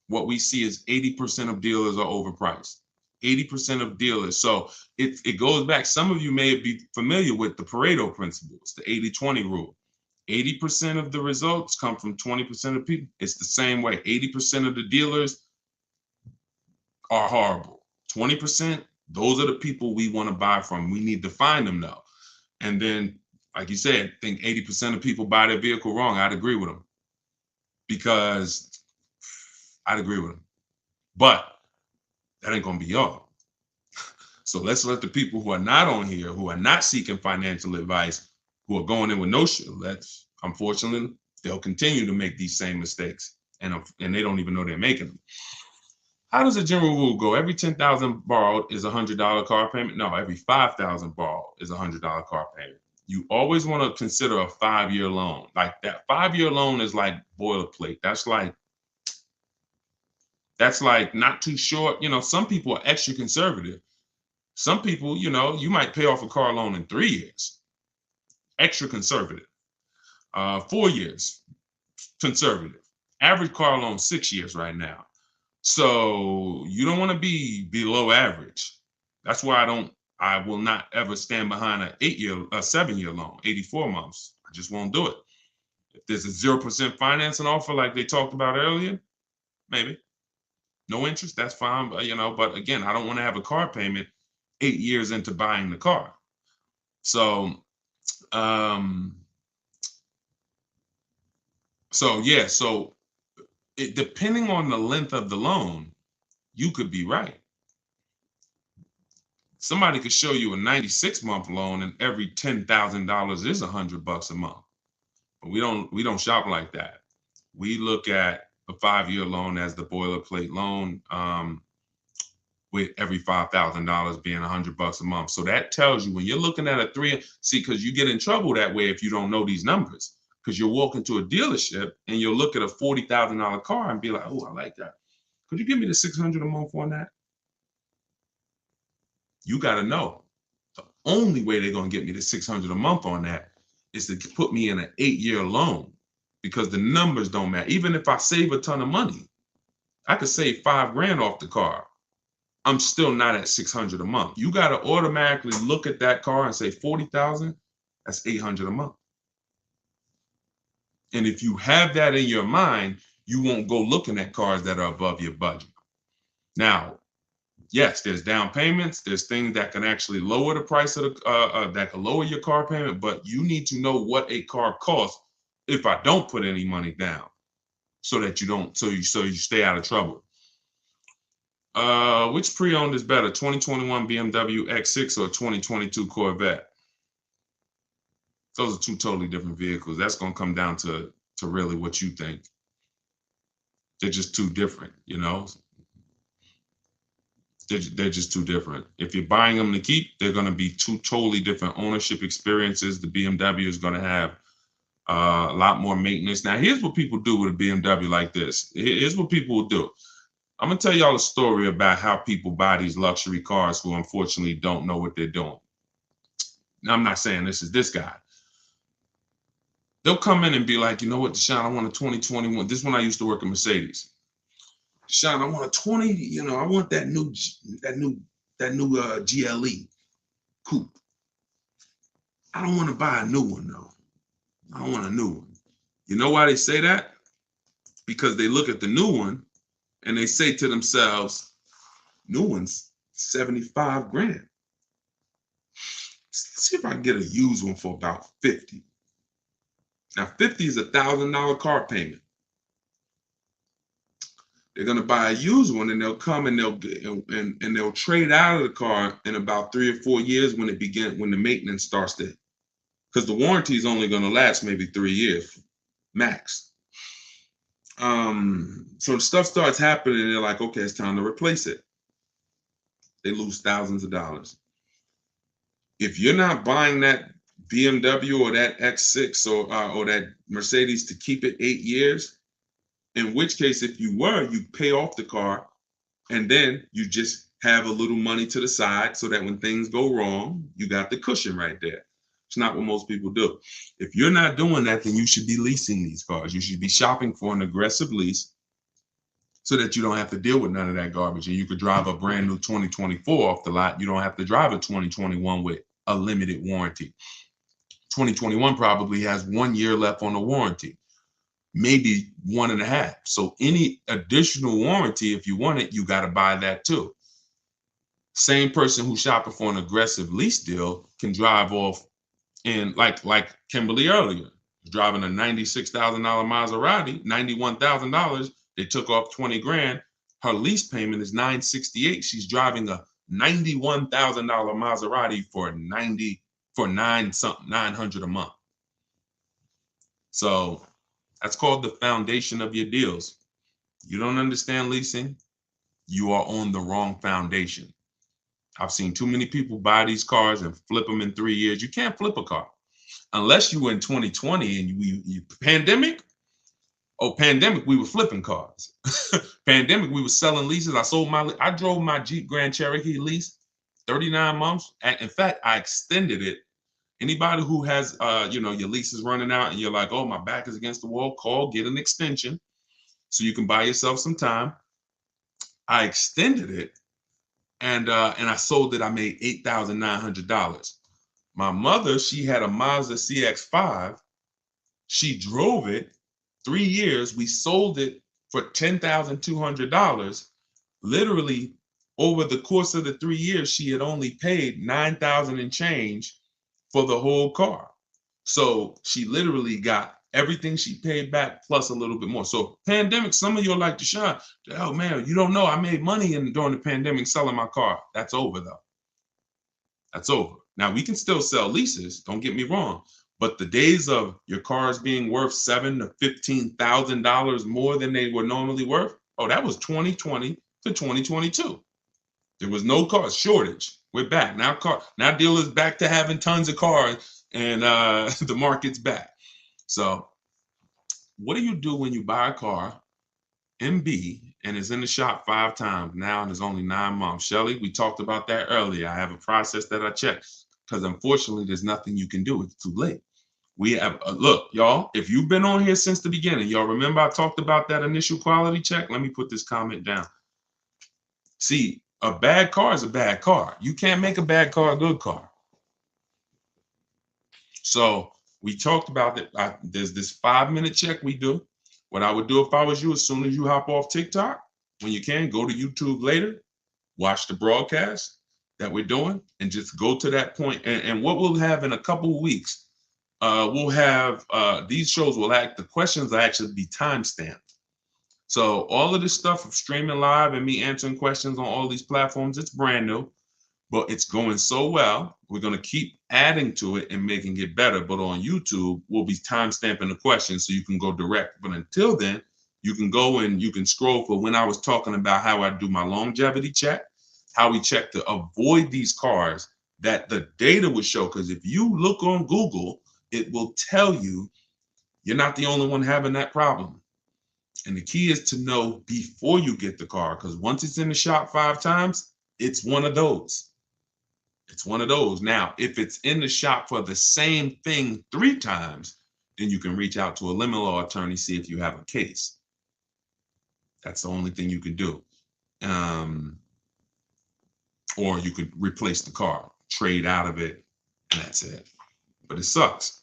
what we see is 80% of dealers are overpriced. 80% of dealers. So it goes back. Some of you may be familiar with the Pareto principles, the 80-20 rule. 80% of the results come from 20% of people. It's the same way. 80% of the dealers are horrible. 20%, those are the people we want to buy from. We need to find them though. And then, like you said, I think 80% of people buy their vehicle wrong. I'd agree with them, because I'd agree with them. But that ain't gonna be y'all. So let's let the people who are not on here, who are not seeking financial advice, who are going in with no shit, unfortunately, they'll continue to make these same mistakes, and they don't even know they're making them. How does a general rule go? Every 10,000 borrowed is a $100 car payment? No, every 5,000 borrowed is a $100 car payment. You always want to consider a 5-year loan. Like that 5-year loan is like boilerplate. That's like not too short. You know, some people are extra conservative. Some people, you know, you might pay off a car loan in 3 years. Extra conservative. 4 years, conservative. Average car loan 6 years right now. So you don't want to be below average. That's why I will not ever stand behind a 7-year loan, 84 months. I just won't do it. If there's a 0% financing offer like they talked about earlier, maybe. No interest, that's fine. But, you know, but again, I don't want to have a car payment 8 years into buying the car. So, depending on the length of the loan, you could be right. Somebody could show you a 96-month loan, and every $10,000 is $100 a month. But we don't shop like that. We look at a 5-year loan as the boilerplate loan, with every $5,000 being $100 a month. So that tells you when you're looking at because you get in trouble that way if you don't know these numbers. Because you'll walk into a dealership and you'll look at a $40,000 car and be like, oh, I like that. Could you give me the $600 a month on that? You got to know the only way they're going to get me the $600 a month on that is to put me in an 8-year loan, because the numbers don't matter. Even if I save a ton of money, I could save $5,000 off the car. I'm still not at $600 a month. You got to automatically look at that car and say 40,000, that's $800 a month. And if you have that in your mind, you won't go looking at cars that are above your budget. Now, yes, there's down payments. There's things that can actually lower the price of that can lower your car payment, but you need to know what a car costs if I don't put any money down, so that you stay out of trouble. Which pre-owned is better, 2021 BMW X6 or 2022 Corvette? Those are two totally different vehicles. That's going to come down to really what you think. They're just too different, you know? They're just too different. If you're buying them to keep, they're going to be two totally different ownership experiences. The BMW is going to have a lot more maintenance. Now, here's what people do with a BMW like this. Here's what people will do. I'm going to tell y'all a story about how people buy these luxury cars who unfortunately don't know what they're doing. Now, I'm not saying this is this guy. They'll come in and be like, you know what, Deshaun, I want a 2021. This is when I used to work at Mercedes. Deshaun, I want a 20, you know, I want that new GLE coupe. I don't want to buy a new one though. I don't want a new one. You know why they say that? Because they look at the new one and they say to themselves, new one's $75,000. Let's see if I can get a used one for about $50,000. Now, $50,000 is a $1,000 car payment. They're gonna buy a used one, and they'll come and they'll trade out of the car in about 3 or 4 years when the maintenance starts to, because the warranty is only gonna last maybe 3 years max. So the stuff starts happening, and they're like, okay, it's time to replace it. They lose thousands of dollars. If you're not buying that BMW or that X6 or that Mercedes to keep it 8 years. In which case, if you were, you pay off the car and then you just have a little money to the side so that when things go wrong, you got the cushion right there. It's not what most people do. If you're not doing that, then you should be leasing these cars. You should be shopping for an aggressive lease so that you don't have to deal with none of that garbage. And you could drive a brand new 2024 off the lot. You don't have to drive a 2021 with a limited warranty. 2021 probably has 1 year left on the warranty, maybe 1.5. So any additional warranty, if you want it, you got to buy that too. Same person who's shopping for an aggressive lease deal can drive off in like Kimberly earlier, driving a $96,000 Maserati, $91,000. They took off 20 grand. Her lease payment is $968. She's driving a $91,000 Maserati for $900 a month. So that's called the foundation of your deals. You don't understand leasing, you are on the wrong foundation. I've seen too many people buy these cars and flip them in 3 years. You can't flip a car unless you were in 2020 and you pandemic. Oh, pandemic, we were flipping cars. Pandemic, we were selling leases. I drove my Jeep Grand Cherokee lease 39 months. In fact, I extended it. Anybody who has, your lease is running out and you're like, oh, my back is against the wall, get an extension so you can buy yourself some time. I extended it and I sold it. I made $8,900. My mother, she had a Mazda CX-5. She drove it 3 years. We sold it for $10,200. Literally over the course of the 3 years, she had only paid $9,000 and change for the whole car. So she literally got everything she paid back plus a little bit more. So pandemic, some of you are like, Deshaun, oh man, you don't know. I made money during the pandemic selling my car. That's over though. That's over. Now we can still sell leases, don't get me wrong. But the days of your cars being worth $7,000 to $15,000 more than they were normally worth, that was 2020 to 2022. There was no car shortage. We're back now. Now dealers back to having tons of cars, and the market's back. So, what do you do when you buy a car, MB, and it's in the shop 5 times now, and it's only 9 months? Shelly, we talked about that earlier. I have a process that I check because unfortunately, there's nothing you can do. It's too late. We have look, y'all. If you've been on here since the beginning, y'all remember I talked about that initial quality check. Let me put this comment down. See. A bad car is a bad car. You can't make a bad car a good car. So we talked about that. There's this 5-minute check we do. What I would do if I was you, as soon as you hop off TikTok, when you can, go to YouTube later, watch the broadcast that we're doing, and just go to that point. And what we'll have in a couple of weeks, we'll have these shows the questions will actually be timestamped. So all of this stuff of streaming live and me answering questions on all these platforms, it's brand new, but it's going so well. We're going to keep adding to it and making it better. But on YouTube, we'll be timestamping the questions so you can go direct. But until then, you can go and you can scroll for when I was talking about how I do my longevity check, how we check to avoid these cars that the data would show. Because if you look on Google, it will tell you you're not the only one having that problem. And the key is to know before you get the car, because once it's in the shop 5 times, it's one of those. It's one of those. Now, if it's in the shop for the same thing 3 times, then you can reach out to a lemon law attorney, see if you have a case. That's the only thing you can do. Or you could replace the car, trade out of it, and that's it. But it sucks.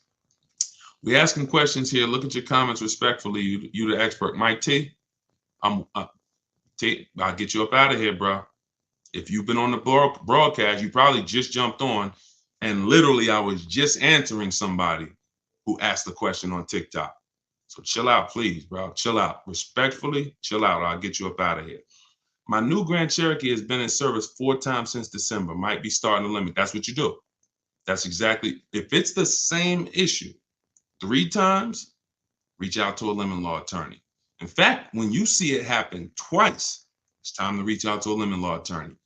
We're asking questions here. Look at your comments respectfully. You the expert. Mike T, I'll get you up out of here, bro. If you've been on the broadcast, you probably just jumped on. And literally, I was just answering somebody who asked the question on TikTok. So chill out, please, bro. Chill out. Respectfully, chill out. I'll get you up out of here. My new Grand Cherokee has been in service 4 times since December. Might be starting to limit. That's what you do. That's exactly. If it's the same issue 3 times, reach out to a lemon law attorney. In fact, when you see it happen twice, it's time to reach out to a lemon law attorney.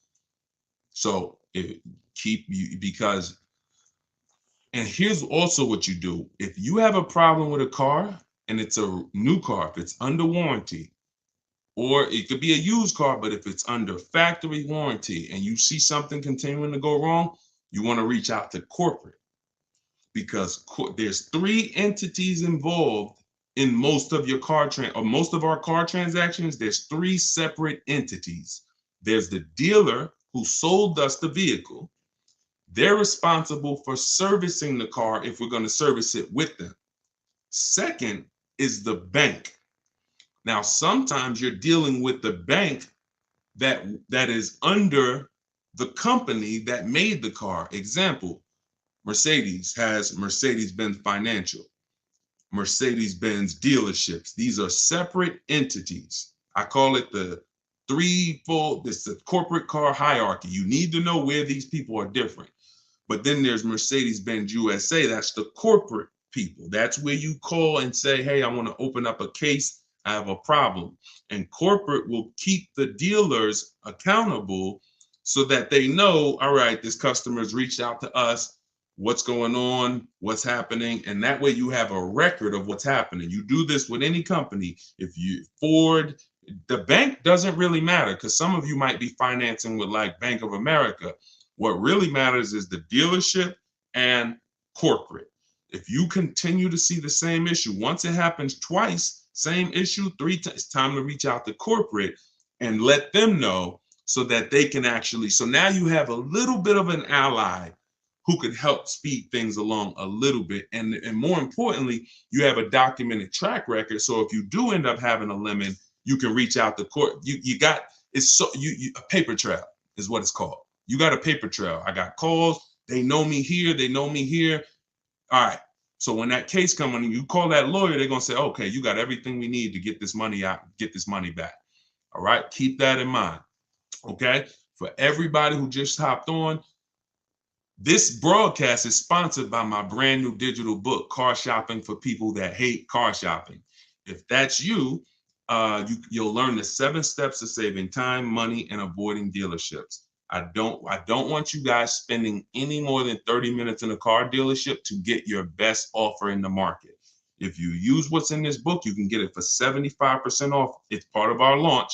So because And here's also what you do. If you have a problem with a car and it's a new car, if it's under warranty, or it could be a used car, but if it's under factory warranty and you see something continuing to go wrong, you want to reach out to corporate, because there's three entities involved in most of your most of our car transactions. There's three separate entities. There's the dealer who sold us the vehicle. They're responsible for servicing the car if we're going to service it with them. Second is the bank. Now, sometimes you're dealing with the bank that is under the company that made the car. Example, Mercedes has Mercedes-Benz Financial, Mercedes-Benz dealerships. These are separate entities. I call it the it's the corporate car hierarchy. You need to know where these people are different. But then there's Mercedes-Benz USA. That's the corporate people. That's where you call and say, hey, I want to open up a case. I have a problem. And corporate will keep the dealers accountable so that they know, all right, this customer's reached out to us. What's going on? What's happening? And that way you have a record of what's happening. You do this with any company. If you Ford, the bank doesn't really matter, because some of you might be financing with like Bank of America. What really matters is the dealership and corporate. If you continue to see the same issue, once it happens twice, same issue, three times, it's time to reach out to corporate and let them know so that they can actually, so now you have a little bit of an ally who could help speed things along a little bit. And more importantly, you have a documented track record. So if you do end up having a lemon, you can reach out to court. You got, it's so, a paper trail is what it's called. You got a paper trail. I got calls. They know me here. They know me here. All right. So when that case comes and you call that lawyer, they're going to say, okay, you got everything we need to get this money out, get this money back. All right. Keep that in mind. Okay. For everybody who just hopped on, this broadcast is sponsored by my brand new digital book, Car Shopping for People That Hate Car Shopping. If that's you, you'll learn the 7 steps to saving time, money, and avoiding dealerships. I don't want you guys spending any more than 30 minutes in a car dealership to get your best offer in the market. If you use what's in this book, you can get it for 75% off. It's part of our launch.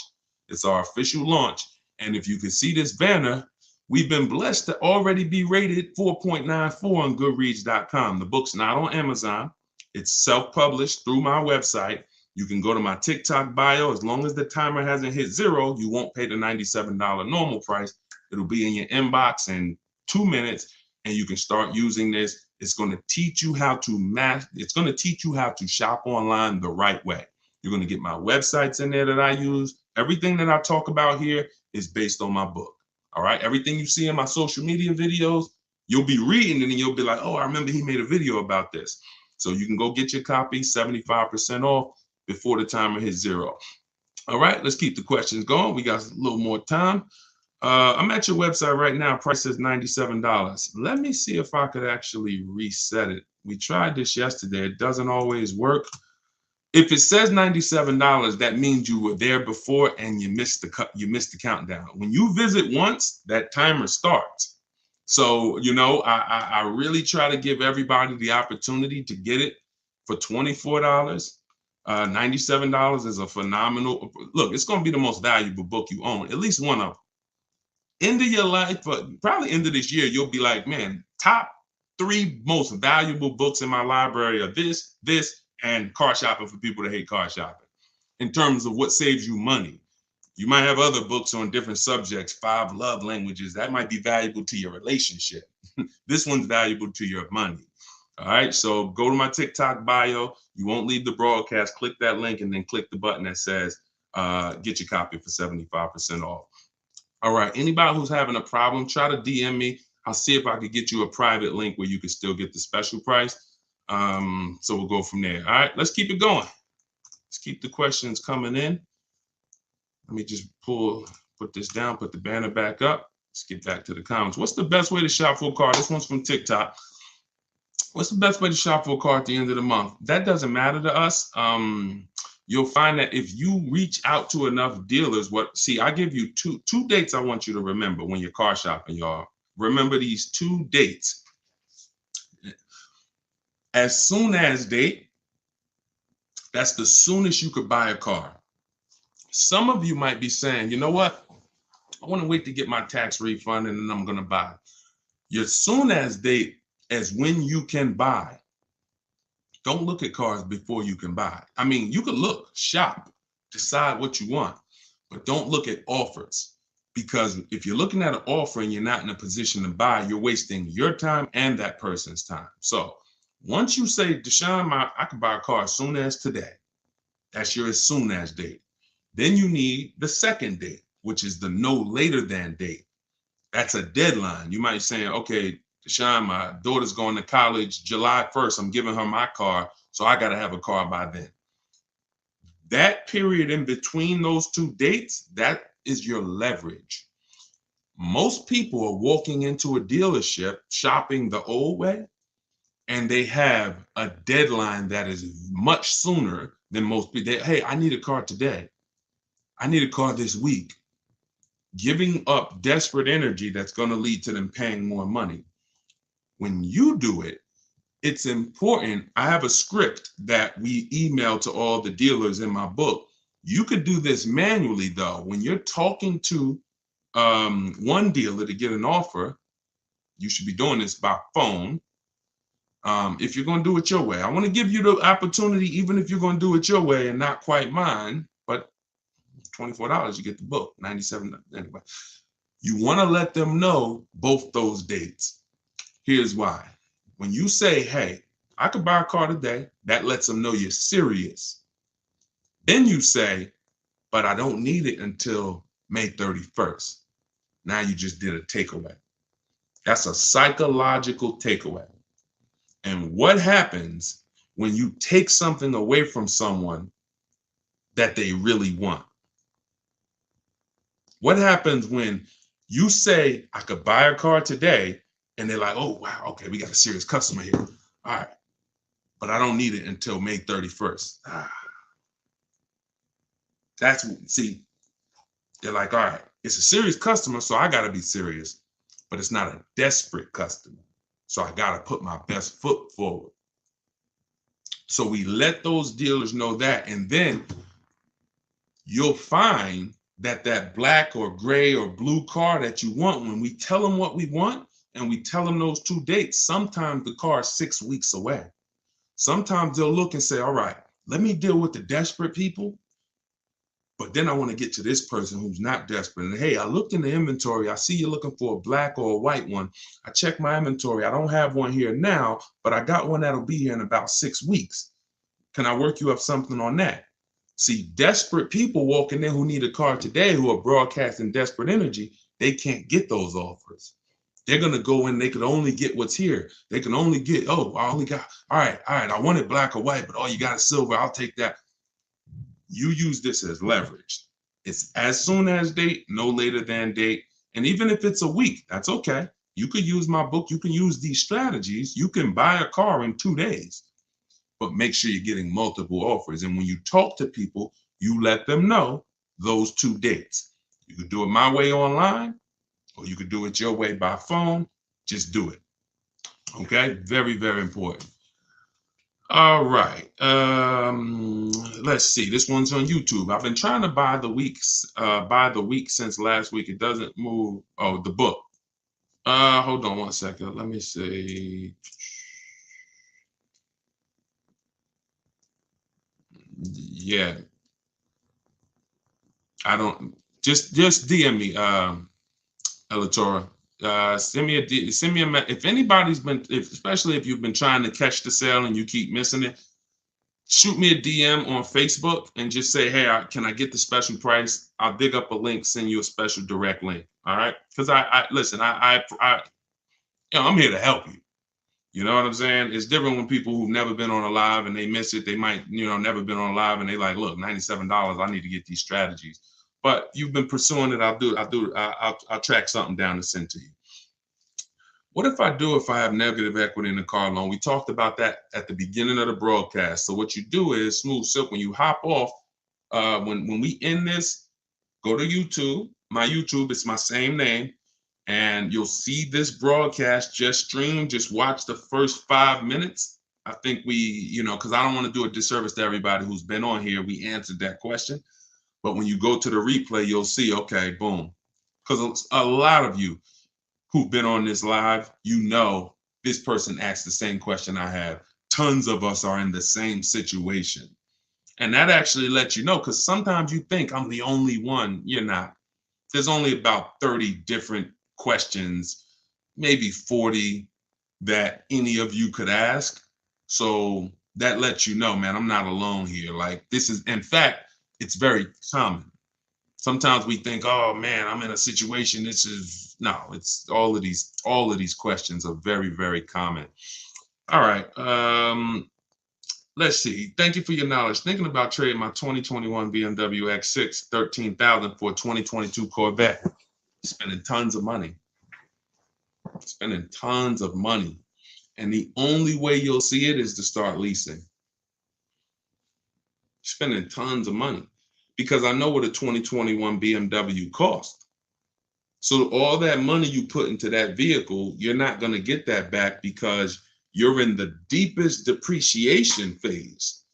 It's our official launch. And if you can see this banner, we've been blessed to already be rated 4.94 on Goodreads.com. The book's not on Amazon. It's self-published through my website. You can go to my TikTok bio. As long as the timer hasn't hit 0, you won't pay the $97 normal price. It'll be in your inbox in 2 minutes, and you can start using this. It's going to teach you how to It's going to teach you how to shop online the right way. You're going to get my websites in there that I use. Everything that I talk about here is based on my book. All right. Everything you see in my social media videos, you'll be reading and then you'll be like, oh, I remember he made a video about this. So you can go get your copy, 75% off before the timer hits 0. All right. Let's keep the questions going. We got a little more time. I'm at your website right now. Price is $97. Let me see if I could actually reset it. We tried this yesterday. It doesn't always work. If it says $97, that means you were there before and you missed the countdown. When you visit once, that timer starts. So, you know, I really try to give everybody the opportunity to get it for $24. $97 is a phenomenal look. It's going to be the most valuable book you own, at least one of them. End of your life, probably end of this year, you'll be like, man, top 3 most valuable books in my library are this, and Car Shopping for People That Hate Car Shopping. In terms of what saves you money, you might have other books on different subjects, 5 love languages. That might be valuable to your relationship. This one's valuable to your money. All right, so go to my TikTok bio. You won't leave the broadcast. Click that link and then click the button that says get your copy for 75% off. All right, anybody who's having a problem, try to DM me. I'll see if I could get you a private link where you can still get the special price. So we'll go from there. All right, let's keep it going. Let's keep the questions coming in. Let me just put this down, put the banner back up. Let's get back to the comments. What's the best way to shop for a car? This one's from TikTok. What's the best way to shop for a car at the end of the month? That doesn't matter to us. You'll find that if you reach out to enough dealers, I give you two dates I want you to remember when you're car shopping, y'all. Remember these 2 dates. as soon as date, that's the soonest you could buy a car. Some of you might be saying, you know what? I want to wait to get my tax refund and then I'm going to buy. Your soon as date is when you can buy. Don't look at cars before you can buy. I mean, you can look, shop, decide what you want, but don't look at offers. Because if you're looking at an offer and you're not in a position to buy, you're wasting your time and that person's time. So once you say, Deshaun, I can buy a car as soon as today, that's your as soon as date. Then you need the second date, which is the no later than date. That's a deadline. You might be saying, okay, Deshaun, my daughter's going to college July 1st. I'm giving her my car, so I got to have a car by then. That period in between those two dates, that is your leverage. Most people are walking into a dealership shopping the old way, and they have a deadline that is much sooner than most people. Hey, I need a car today. I need a car this week. Giving up desperate energy that's going to lead to them paying more money. When you do it, it's important. I have a script that we email to all the dealers in my book. You could do this manually, though. When you're talking to one dealer to get an offer, you should be doing this by phone. If you're going to do it your way, I want to give you the opportunity, even if you're going to do it your way and not quite mine, but $24, you get the book, $97. Anyway, you want to let them know both those dates. Here's why. When you say, hey, I could buy a car today, that lets them know you're serious. Then you say, but I don't need it until May 31st. Now you just did a takeaway. That's a psychological takeaway. And what happens when you take something away from someone that they really want? What happens when you say, I could buy a car today, and they're like, oh, wow, okay, we got a serious customer here. All right, but I don't need it until May 31st. See, they're like, all right, it's a serious customer, so I got to be serious, but it's not a desperate customer. So I got to put my best foot forward. So we let those dealers know that, and then you'll find that black or gray or blue car that you want, when we tell them what we want and we tell them those two dates, sometimes the car is 6 weeks away. Sometimes they'll look and say, all right, let me deal with the desperate people, but then I want to get to this person who's not desperate. And hey, I looked in the inventory. I see you're looking for a black or a white one. I checked my inventory. I don't have one here now, but I got one that'll be here in about 6 weeks. Can I work you up something on that? See, desperate people walking in who need a car today, who are broadcasting desperate energy, they can't get those offers. They're going to go in, they could only get what's here. They can only get, oh, I only got, all right, I wanted black or white, but oh, you got a silver, I'll take that. You use this as leverage. It's as soon as date, no later than date. And even if it's a week, that's okay. You could use my book. You can use these strategies. You can buy a car in 2 days, but make sure you're getting multiple offers. And when you talk to people, you let them know those 2 dates. You could do it my way online, or you could do it your way by phone. Just do it. Okay? Very, very important. All right. Let's see. This one's on YouTube. I've been trying to buy the week since last week. It doesn't move. Oh, the book. Hold on one second. Let me see. Yeah. I don't just DM me, Elatora. Send me a if anybody's been, especially if you've been trying to catch the sale and you keep missing it, shoot me a DM on Facebook and just say, hey, can I get the special price? I'll dig up a link, send you a special direct link. All right. Because listen, I'm here to help you. You know what I'm saying? It's different when people who've never been on a live and they miss it. They might, never been on a live and they like, look, $97. I need to get these strategies. But you've been pursuing it. I'll track something down to send to you. What if I have negative equity in the car loan? We talked about that at the beginning of the broadcast. So what you do is, smooth silk, when you hop off, when we end this, go to YouTube. My YouTube, it's my same name. And you'll see this broadcast just streamed. Just watch the first 5 minutes. I think we, because I don't want to do a disservice to everybody who's been on here. We answered that question. But when you go to the replay, you'll see, okay, boom. Because a lot of you who've been on this live, this person asked the same question I have. Tons of us are in the same situation. And that actually lets you know, because sometimes you think I'm the only one. You're not. There's only about 30 different questions, maybe 40 that any of you could ask. So that lets you know, man, I'm not alone here. Like, this is, in fact, it's very common. Sometimes we think, oh man, I'm in a situation. It's all of these questions are very, very common. All right. Let's see. Thank you for your knowledge. Thinking about trading my 2021 BMW X6 $13,000 for a 2022 Corvette. Spending tons of money. And the only way you'll see it is to start leasing. Spending tons of money, because I know what a 2021 BMW cost. So all that money you put into that vehicle, you're not going to get that back, because you're in the deepest depreciation phase.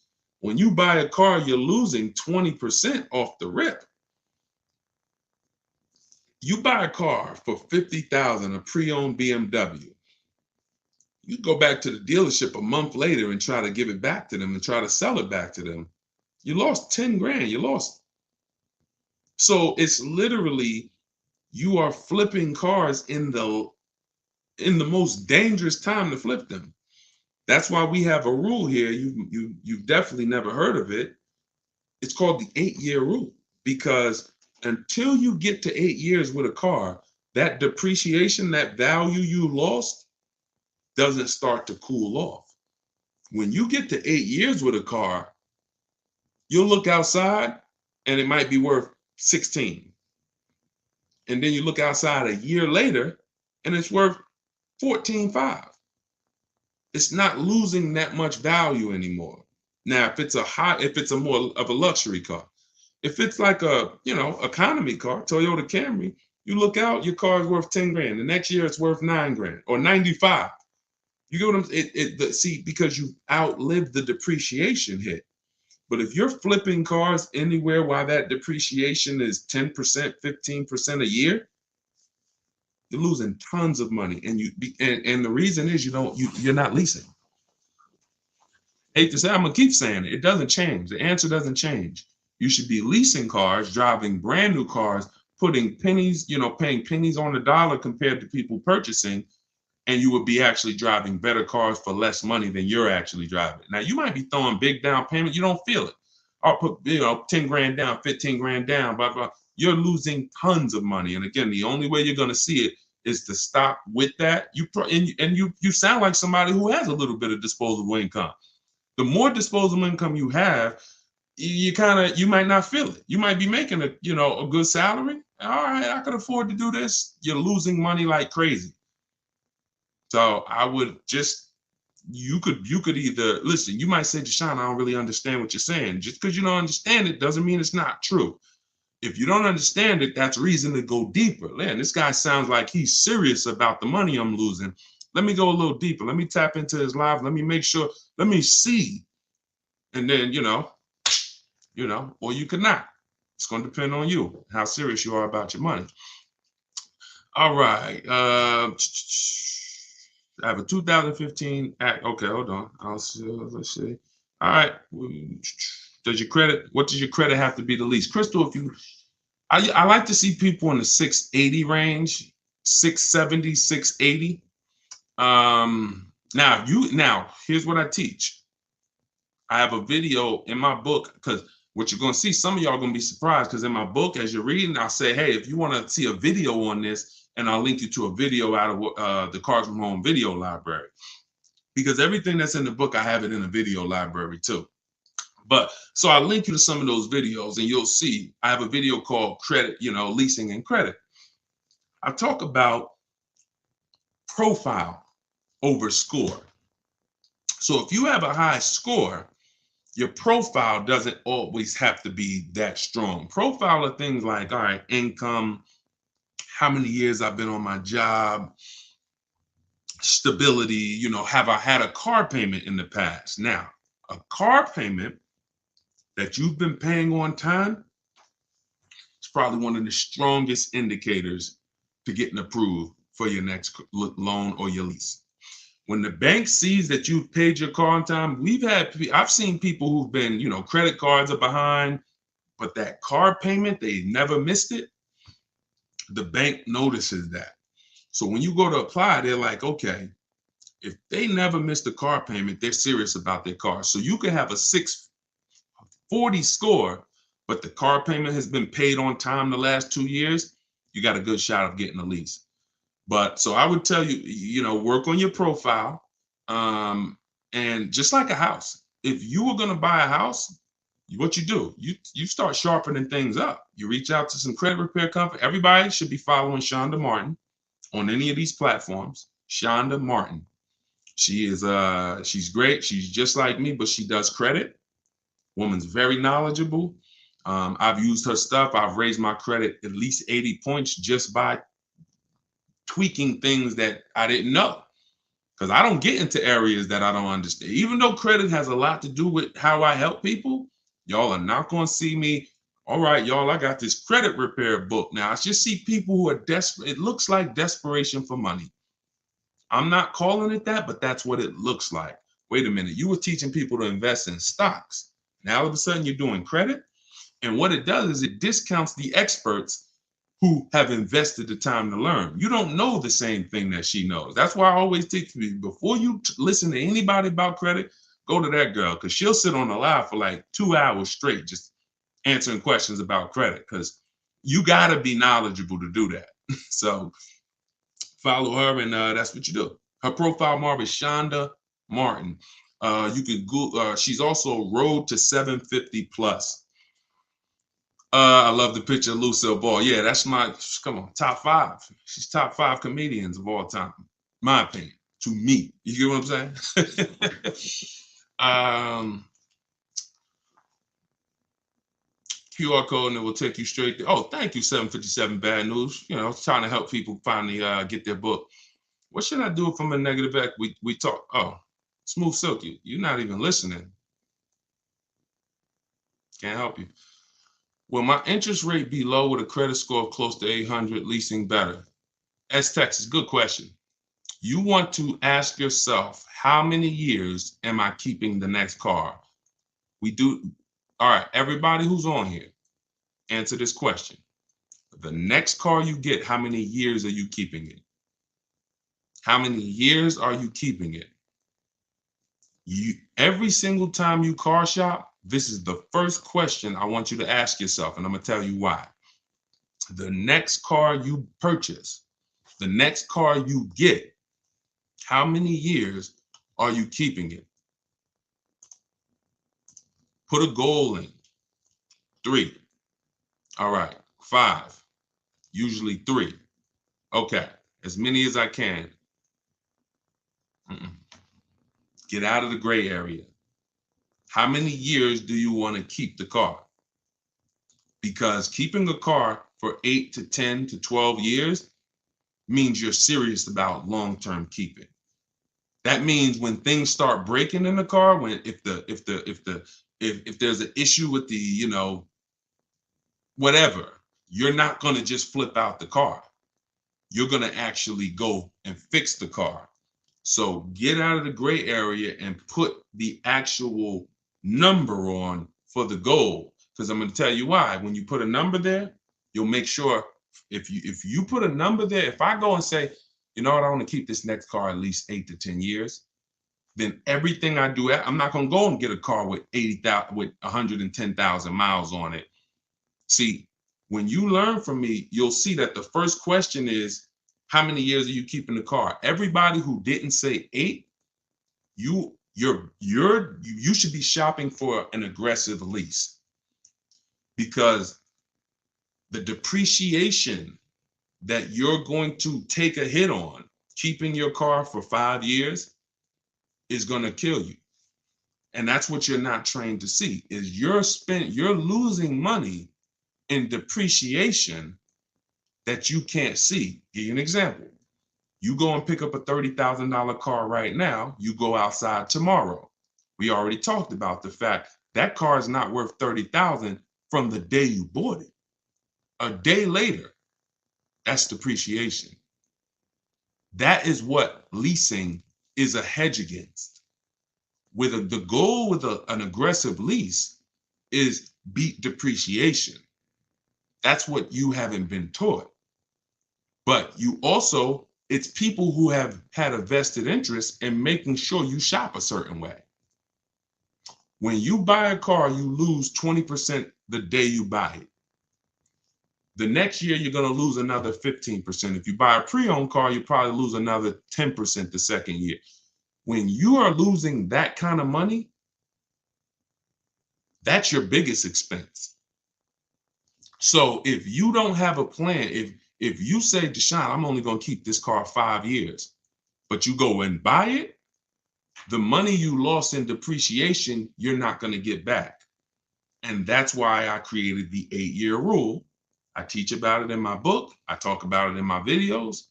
When you buy a car, you're losing 20% off the rip. You buy a car for $50,000, a pre-owned BMW. You go back to the dealership a month later and try to give it back to them and try to sell it back to them. You lost 10 grand. You lost. So it's literally, you are flipping cars in the most dangerous time to flip them. That's why we have a rule here. You've definitely never heard of it. It's called the 8-year rule, because until you get to 8 years with a car, that depreciation, that value you lost, doesn't start to cool off. When you get to 8 years with a car, you'll look outside and it might be worth 16. And then you look outside a year later and it's worth 14.5. It's not losing that much value anymore. Now, if it's a more of a luxury car, if it's like a, economy car, Toyota Camry, you look out, your car is worth 10 grand. The next year it's worth 9 grand or 95. You get what I'm saying? See, because you outlived the depreciation hit. But if you're flipping cars anywhere while that depreciation is 10%, 15% a year, you're losing tons of money. And the reason is you're not leasing. Hate to say, I'm gonna keep saying it. It doesn't change. The answer doesn't change. You should be leasing cars, driving brand new cars, putting pennies, paying pennies on the dollar compared to people purchasing, and you would be actually driving better cars for less money than you're actually driving. Now, you might be throwing big down payment. You don't feel it. I'll put, 10 grand down, 15 grand down, blah, blah. You're losing tons of money. And again, the only way you're going to see it is to stop with that. You sound like somebody who has a little bit of disposable income. The more disposable income you have, you might not feel it. You might be making a good salary. All right, I could afford to do this. You're losing money like crazy. So I would you could either listen. You might say, Deshaun, I don't really understand what you're saying. Just because you don't understand it doesn't mean it's not true. If you don't understand it, that's reason to go deeper. Man, this guy sounds like he's serious about the money I'm losing. Let me go a little deeper. Let me tap into his life. Let me make sure. Let me see. And then, or you could not. It's going to depend on you, how serious you are about your money. All right. I have a 2015 act. Okay, hold on. Let's see. All right. What does your credit have to be the least? Crystal, I like to see people in the 680 range, 670, 680. Now here's what I teach. I have a video in my book, because what you're going to see, some of y'all are going to be surprised, because in my book, as you're reading, I'll say, hey, if you want to see a video on this, and I'll link you to a video out of the Cars from Home video library, because everything that's in the book, I have it in a video library too. But so I'll link you to some of those videos, and you'll see I have a video called Credit, Leasing and Credit. I talk about profile over score. So if you have a high score, your profile doesn't always have to be that strong. Profile are things like, all right, income, how many years I've been on my job, stability. You know, have I had a car payment in the past? Now, a car payment that you've been paying on time is probably one of the strongest indicators to getting approved for your next loan or your lease. When the bank sees that you've paid your car on time, I've seen people who've been, you know, credit cards are behind, but that car payment, they never missed it. The bank notices that. So when you go to apply, they're like, okay, if they never missed a car payment, they're serious about their car. So you can have a 640 score, but the car payment has been paid on time the last 2 years, you got a good shot of getting a lease. But so I would tell you, you know, work on your profile. And just like a house, if you were going to buy a house, what you do, you start sharpening things up. You reach out to some credit repair company. Everybody should be following Shonda Martin on any of these platforms. Shonda Martin. She's great. She's just like me, but she does credit. Woman's very knowledgeable. I've used her stuff. I've raised my credit at least 80 points just by tweaking things that I didn't know. Because I don't get into areas that I don't understand. Even though credit has a lot to do with how I help people, y'all are not going to see me. All right, y'all, I got this credit repair book now. I just see people who are desperate. It looks like desperation for money. I'm not calling it that, but that's what it looks like. Wait a minute. You were teaching people to invest in stocks. Now all of a sudden you're doing credit. And what it does is it discounts the experts who have invested the time to learn. You don't know the same thing that she knows. That's why I always teach you, before you listen to anybody about credit, go to that girl, because she'll sit on the live for like 2 hours straight just answering questions about credit, because you got to be knowledgeable to do that. So follow her, and that's what you do. Her profile mark is Shonda Martin. You can Google, she's also Road to 750 Plus. I love the picture of Lucille Ball. Yeah, that's my, come on, top 5. She's top 5 comedians of all time, my opinion, to me. You get what I'm saying? QR code, and it will take you straight to, oh, thank you, 757 Bad News. You know, trying to help people finally get their book. What should I do if I'm a negative X? We talk, oh, Smooth Silky, you're not even listening. Can't help you. Will my interest rate be low with a credit score of close to 800, leasing better? S Texas, good question. You want to ask yourself, how many years am I keeping the next car? We do. All right, everybody who's on here, answer this question. The next car you get, how many years are you keeping it? How many years are you keeping it? Every single time you car shop, this is the first question I want you to ask yourself, and I'm going to tell you why. The next car you purchase, the next car you get, how many years are you keeping it? Put a goal in. 3. All right. 5. Usually 3. Okay. As many as I can. Get out of the gray area. How many years do you want to keep the car? Because keeping a car for 8 to 10 to 12 years means you're serious about long-term keeping. That means when things start breaking in the car, when if there's an issue with the, you know, whatever, you're not going to just flip out the car. You're going to actually go and fix the car. So get out of the gray area and put the actual number on for the goal. Because I'm going to tell you why. When you put a number there, you'll make sure if you put a number there, if I go and say, you know what, I want to keep this next car at least 8 to 10 years, then everything I do, I'm not going to go and get a car with 110,000 miles on it. See, when you learn from me, you'll see that the first question is, how many years are you keeping the car? Everybody who didn't say 8, you should be shopping for an aggressive lease, because the depreciation that you're going to take a hit on keeping your car for 5 years is going to kill you. And that's what you're not trained to see, is you're losing money in depreciation that you can't see. Give you an example. You go and pick up a $30,000 car right now, you go outside tomorrow. We already talked about the fact that car is not worth $30,000 from the day you bought it. A day later, that's depreciation. That is what leasing is a hedge against. The goal with an aggressive lease is beat depreciation. That's what you haven't been taught. But you also, it's people who have had a vested interest in making sure you shop a certain way. When you buy a car, you lose 20% the day you buy it. The next year, you're going to lose another 15%. If you buy a pre-owned car, you probably lose another 10% the second year. When you are losing that kind of money, that's your biggest expense. So if you don't have a plan, if you say, Deshaun, I'm only going to keep this car 5 years, but you go and buy it, the money you lost in depreciation, you're not going to get back. And that's why I created the 8-year rule. I teach about it in my book. I talk about it in my videos.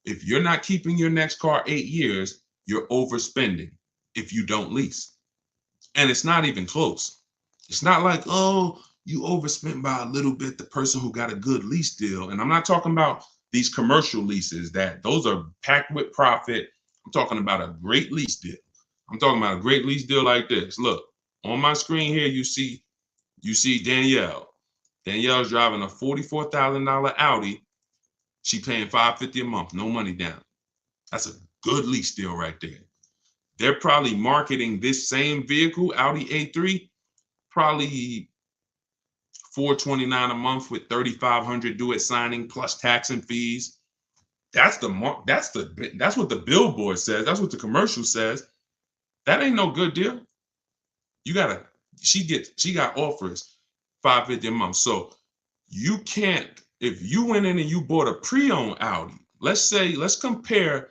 If you're not keeping your next car 8 years, you're overspending if you don't lease. And it's not even close. It's not like, oh, you overspent by a little bit, the person who got a good lease deal. And I'm not talking about these commercial leases those are packed with profit. I'm talking about a great lease deal. I'm talking about a great lease deal like this. Look, on my screen here, you see Danielle. Danielle's driving a $44,000 Audi. She paying $550 a month, no money down. That's a good lease deal right there. They're probably marketing this same vehicle, Audi A3, probably $429 a month with $3,500 due at signing plus tax and fees. That's what the billboard says. That's what the commercial says. That ain't no good deal. She got offers $550 a month. So you can't, if you went in and you bought a pre-owned Audi, let's compare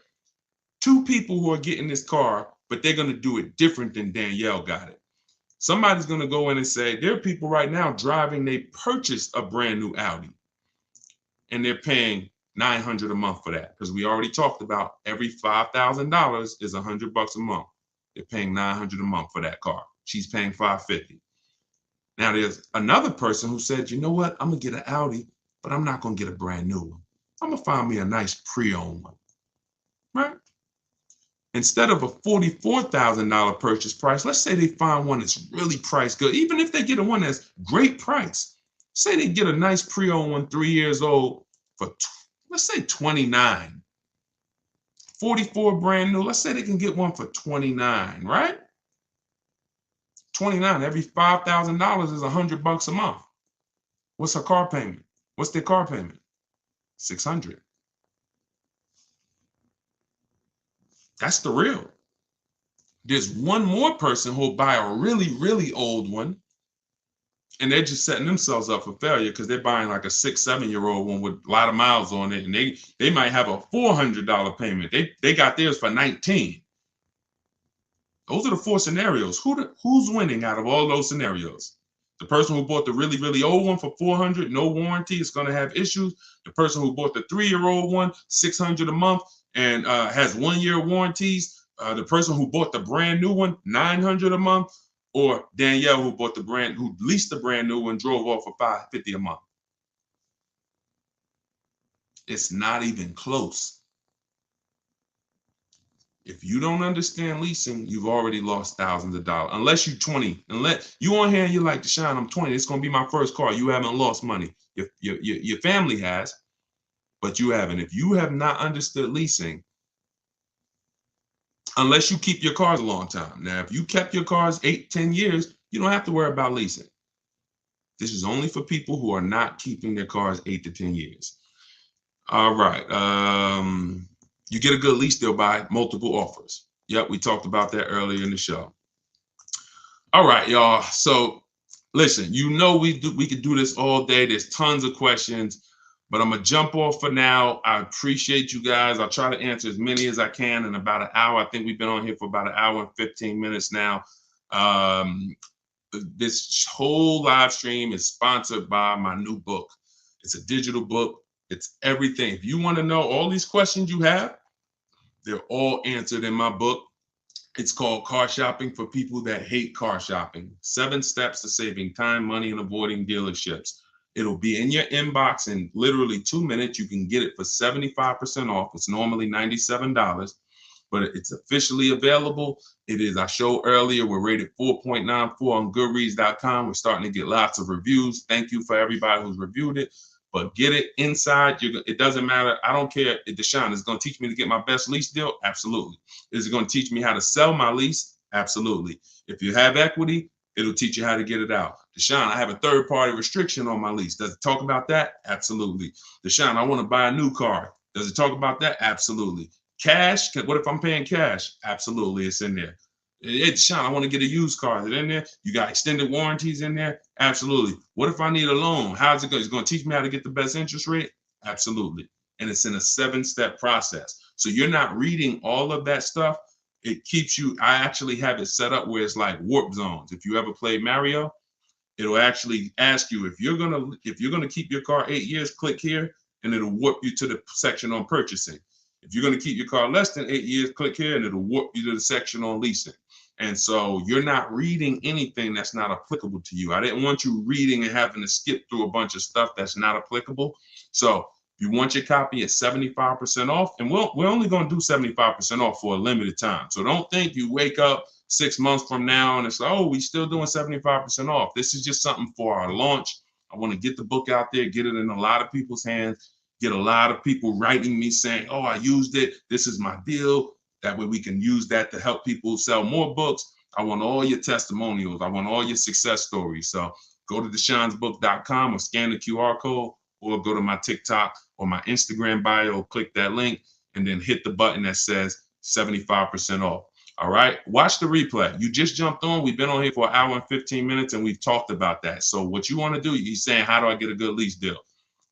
two people who are getting this car, but they're going to do it different than Danielle got it. Somebody's going to go in and say, there are people right now driving, they purchased a brand new Audi and they're paying $900 a month for that. Because we already talked about every $5,000 is $100 a month. They're paying $900 a month for that car. She's paying $550. Now there's another person who said, you know what? I'm going to get an Audi, but I'm not going to get a brand new one. I'm going to find me a nice pre-owned one, right? Instead of a $44,000 purchase price, let's say they find one that's really priced good. Even if they get a one that's great price, say they get a nice pre-owned one, 3 years old for, let's say $29. 44 brand new, let's say they can get one for $29, right? $29, every $5,000 is $100 a month. What's her car payment? What's their car payment? $600. That's the real. There's one more person who'll buy a really, really old one, and they're just setting themselves up for failure because they're buying like a 6-7-year-old one with a lot of miles on it, and they might have a $400 payment. They got theirs for $19. Those are the 4 scenarios. Who's winning out of all those scenarios? The person who bought the really, really old one for $400, no warranty, is going to have issues. The person who bought the 3-year-old one, $600 a month, and has 1-year warranties. The person who bought the brand new one, $900 a month, or Danielle who leased the brand new one, drove off for $550 a month. It's not even close. If you don't understand leasing, you've already lost thousands of dollars. Unless you're 20, unless you on here and you're like, Deshaun, I'm 20. It's gonna be my first car. You haven't lost money. Your family has, but you haven't. If you have not understood leasing, unless you keep your cars a long time. Now, if you kept your cars 8-10 years, you don't have to worry about leasing. This is only for people who are not keeping their cars 8 to 10 years. All right. You get a good lease deal by multiple offers. Yep, we talked about that earlier in the show. All right, y'all. So listen, we could do this all day. There's tons of questions, but I'm gonna jump off for now. I appreciate you guys. I'll try to answer as many as I can in about an hour. I think we've been on here for about an hour and 15 minutes now. This whole live stream is sponsored by my new book. It's a digital book. It's everything. If you want to know all these questions you have, they're all answered in my book. It's called Car Shopping for People That Hate Car Shopping. 7 Steps to Saving Time, Money, and Avoiding Dealerships. It'll be in your inbox in literally 2 minutes. You can get it for 75% off. It's normally $97, but it's officially available. It is, I showed earlier, we're rated 4.94 on goodreads.com. We're starting to get lots of reviews. Thank you for everybody who's reviewed it. But get it inside. It doesn't matter. I don't care. Deshaun, is it going to teach me to get my best lease deal? Absolutely. Is it going to teach me how to sell my lease? Absolutely. If you have equity, it'll teach you how to get it out. Deshaun, I have a third-party restriction on my lease. Does it talk about that? Absolutely. Deshaun, I want to buy a new car. Does it talk about that? Absolutely. Cash? What if I'm paying cash? Absolutely. It's in there. Hey, Deshaun, I want to get a used car. Is it in there? You got extended warranties in there? Absolutely. What if I need a loan? How's it going? It's going to teach me how to get the best interest rate? Absolutely. And it's in a 7-step process. So you're not reading all of that stuff. It keeps you, I actually have it set up where it's like warp zones. If you ever play Mario, it'll actually ask you if you're gonna keep your car 8 years, click here, and it'll warp you to the section on purchasing. If you're gonna keep your car less than 8 years, click here, and it'll warp you to the section on leasing. And so you're not reading anything that's not applicable to you. I didn't want you reading and having to skip through a bunch of stuff that's not applicable. So if you want your copy at 75% off, and we're only going to do 75% off for a limited time. So don't think you wake up 6 months from now and it's like, oh, we still doing 75% off. This is just something for our launch. I want to get the book out there, get it in a lot of people's hands, get a lot of people writing me saying, oh, I used it. This is my deal. That way we can use that to help people sell more books. I want all your testimonials. I want all your success stories. So go to Deshaun'sBook.com or scan the QR code, or go to my TikTok or my Instagram bio, click that link, and then hit the button that says 75% off. All right, watch the replay. You just jumped on. We've been on here for an hour and 15 minutes, and we've talked about that. So what you want to do, you're saying, how do I get a good lease deal?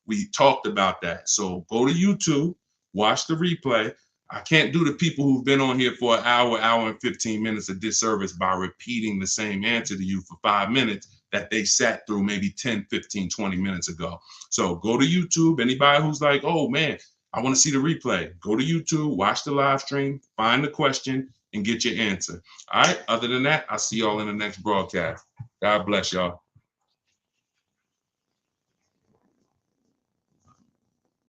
We talked about that. So go to YouTube, watch the replay. I can't do the people who've been on here for an hour and 15 minutes a disservice by repeating the same answer to you for 5 minutes that they sat through maybe 10, 15, 20 minutes ago. So go to YouTube. Anybody who's like, oh man, I want to see the replay, go to YouTube, watch the live stream, find the question, and get your answer. All right. Other than that, I'll see y'all in the next broadcast. God bless y'all.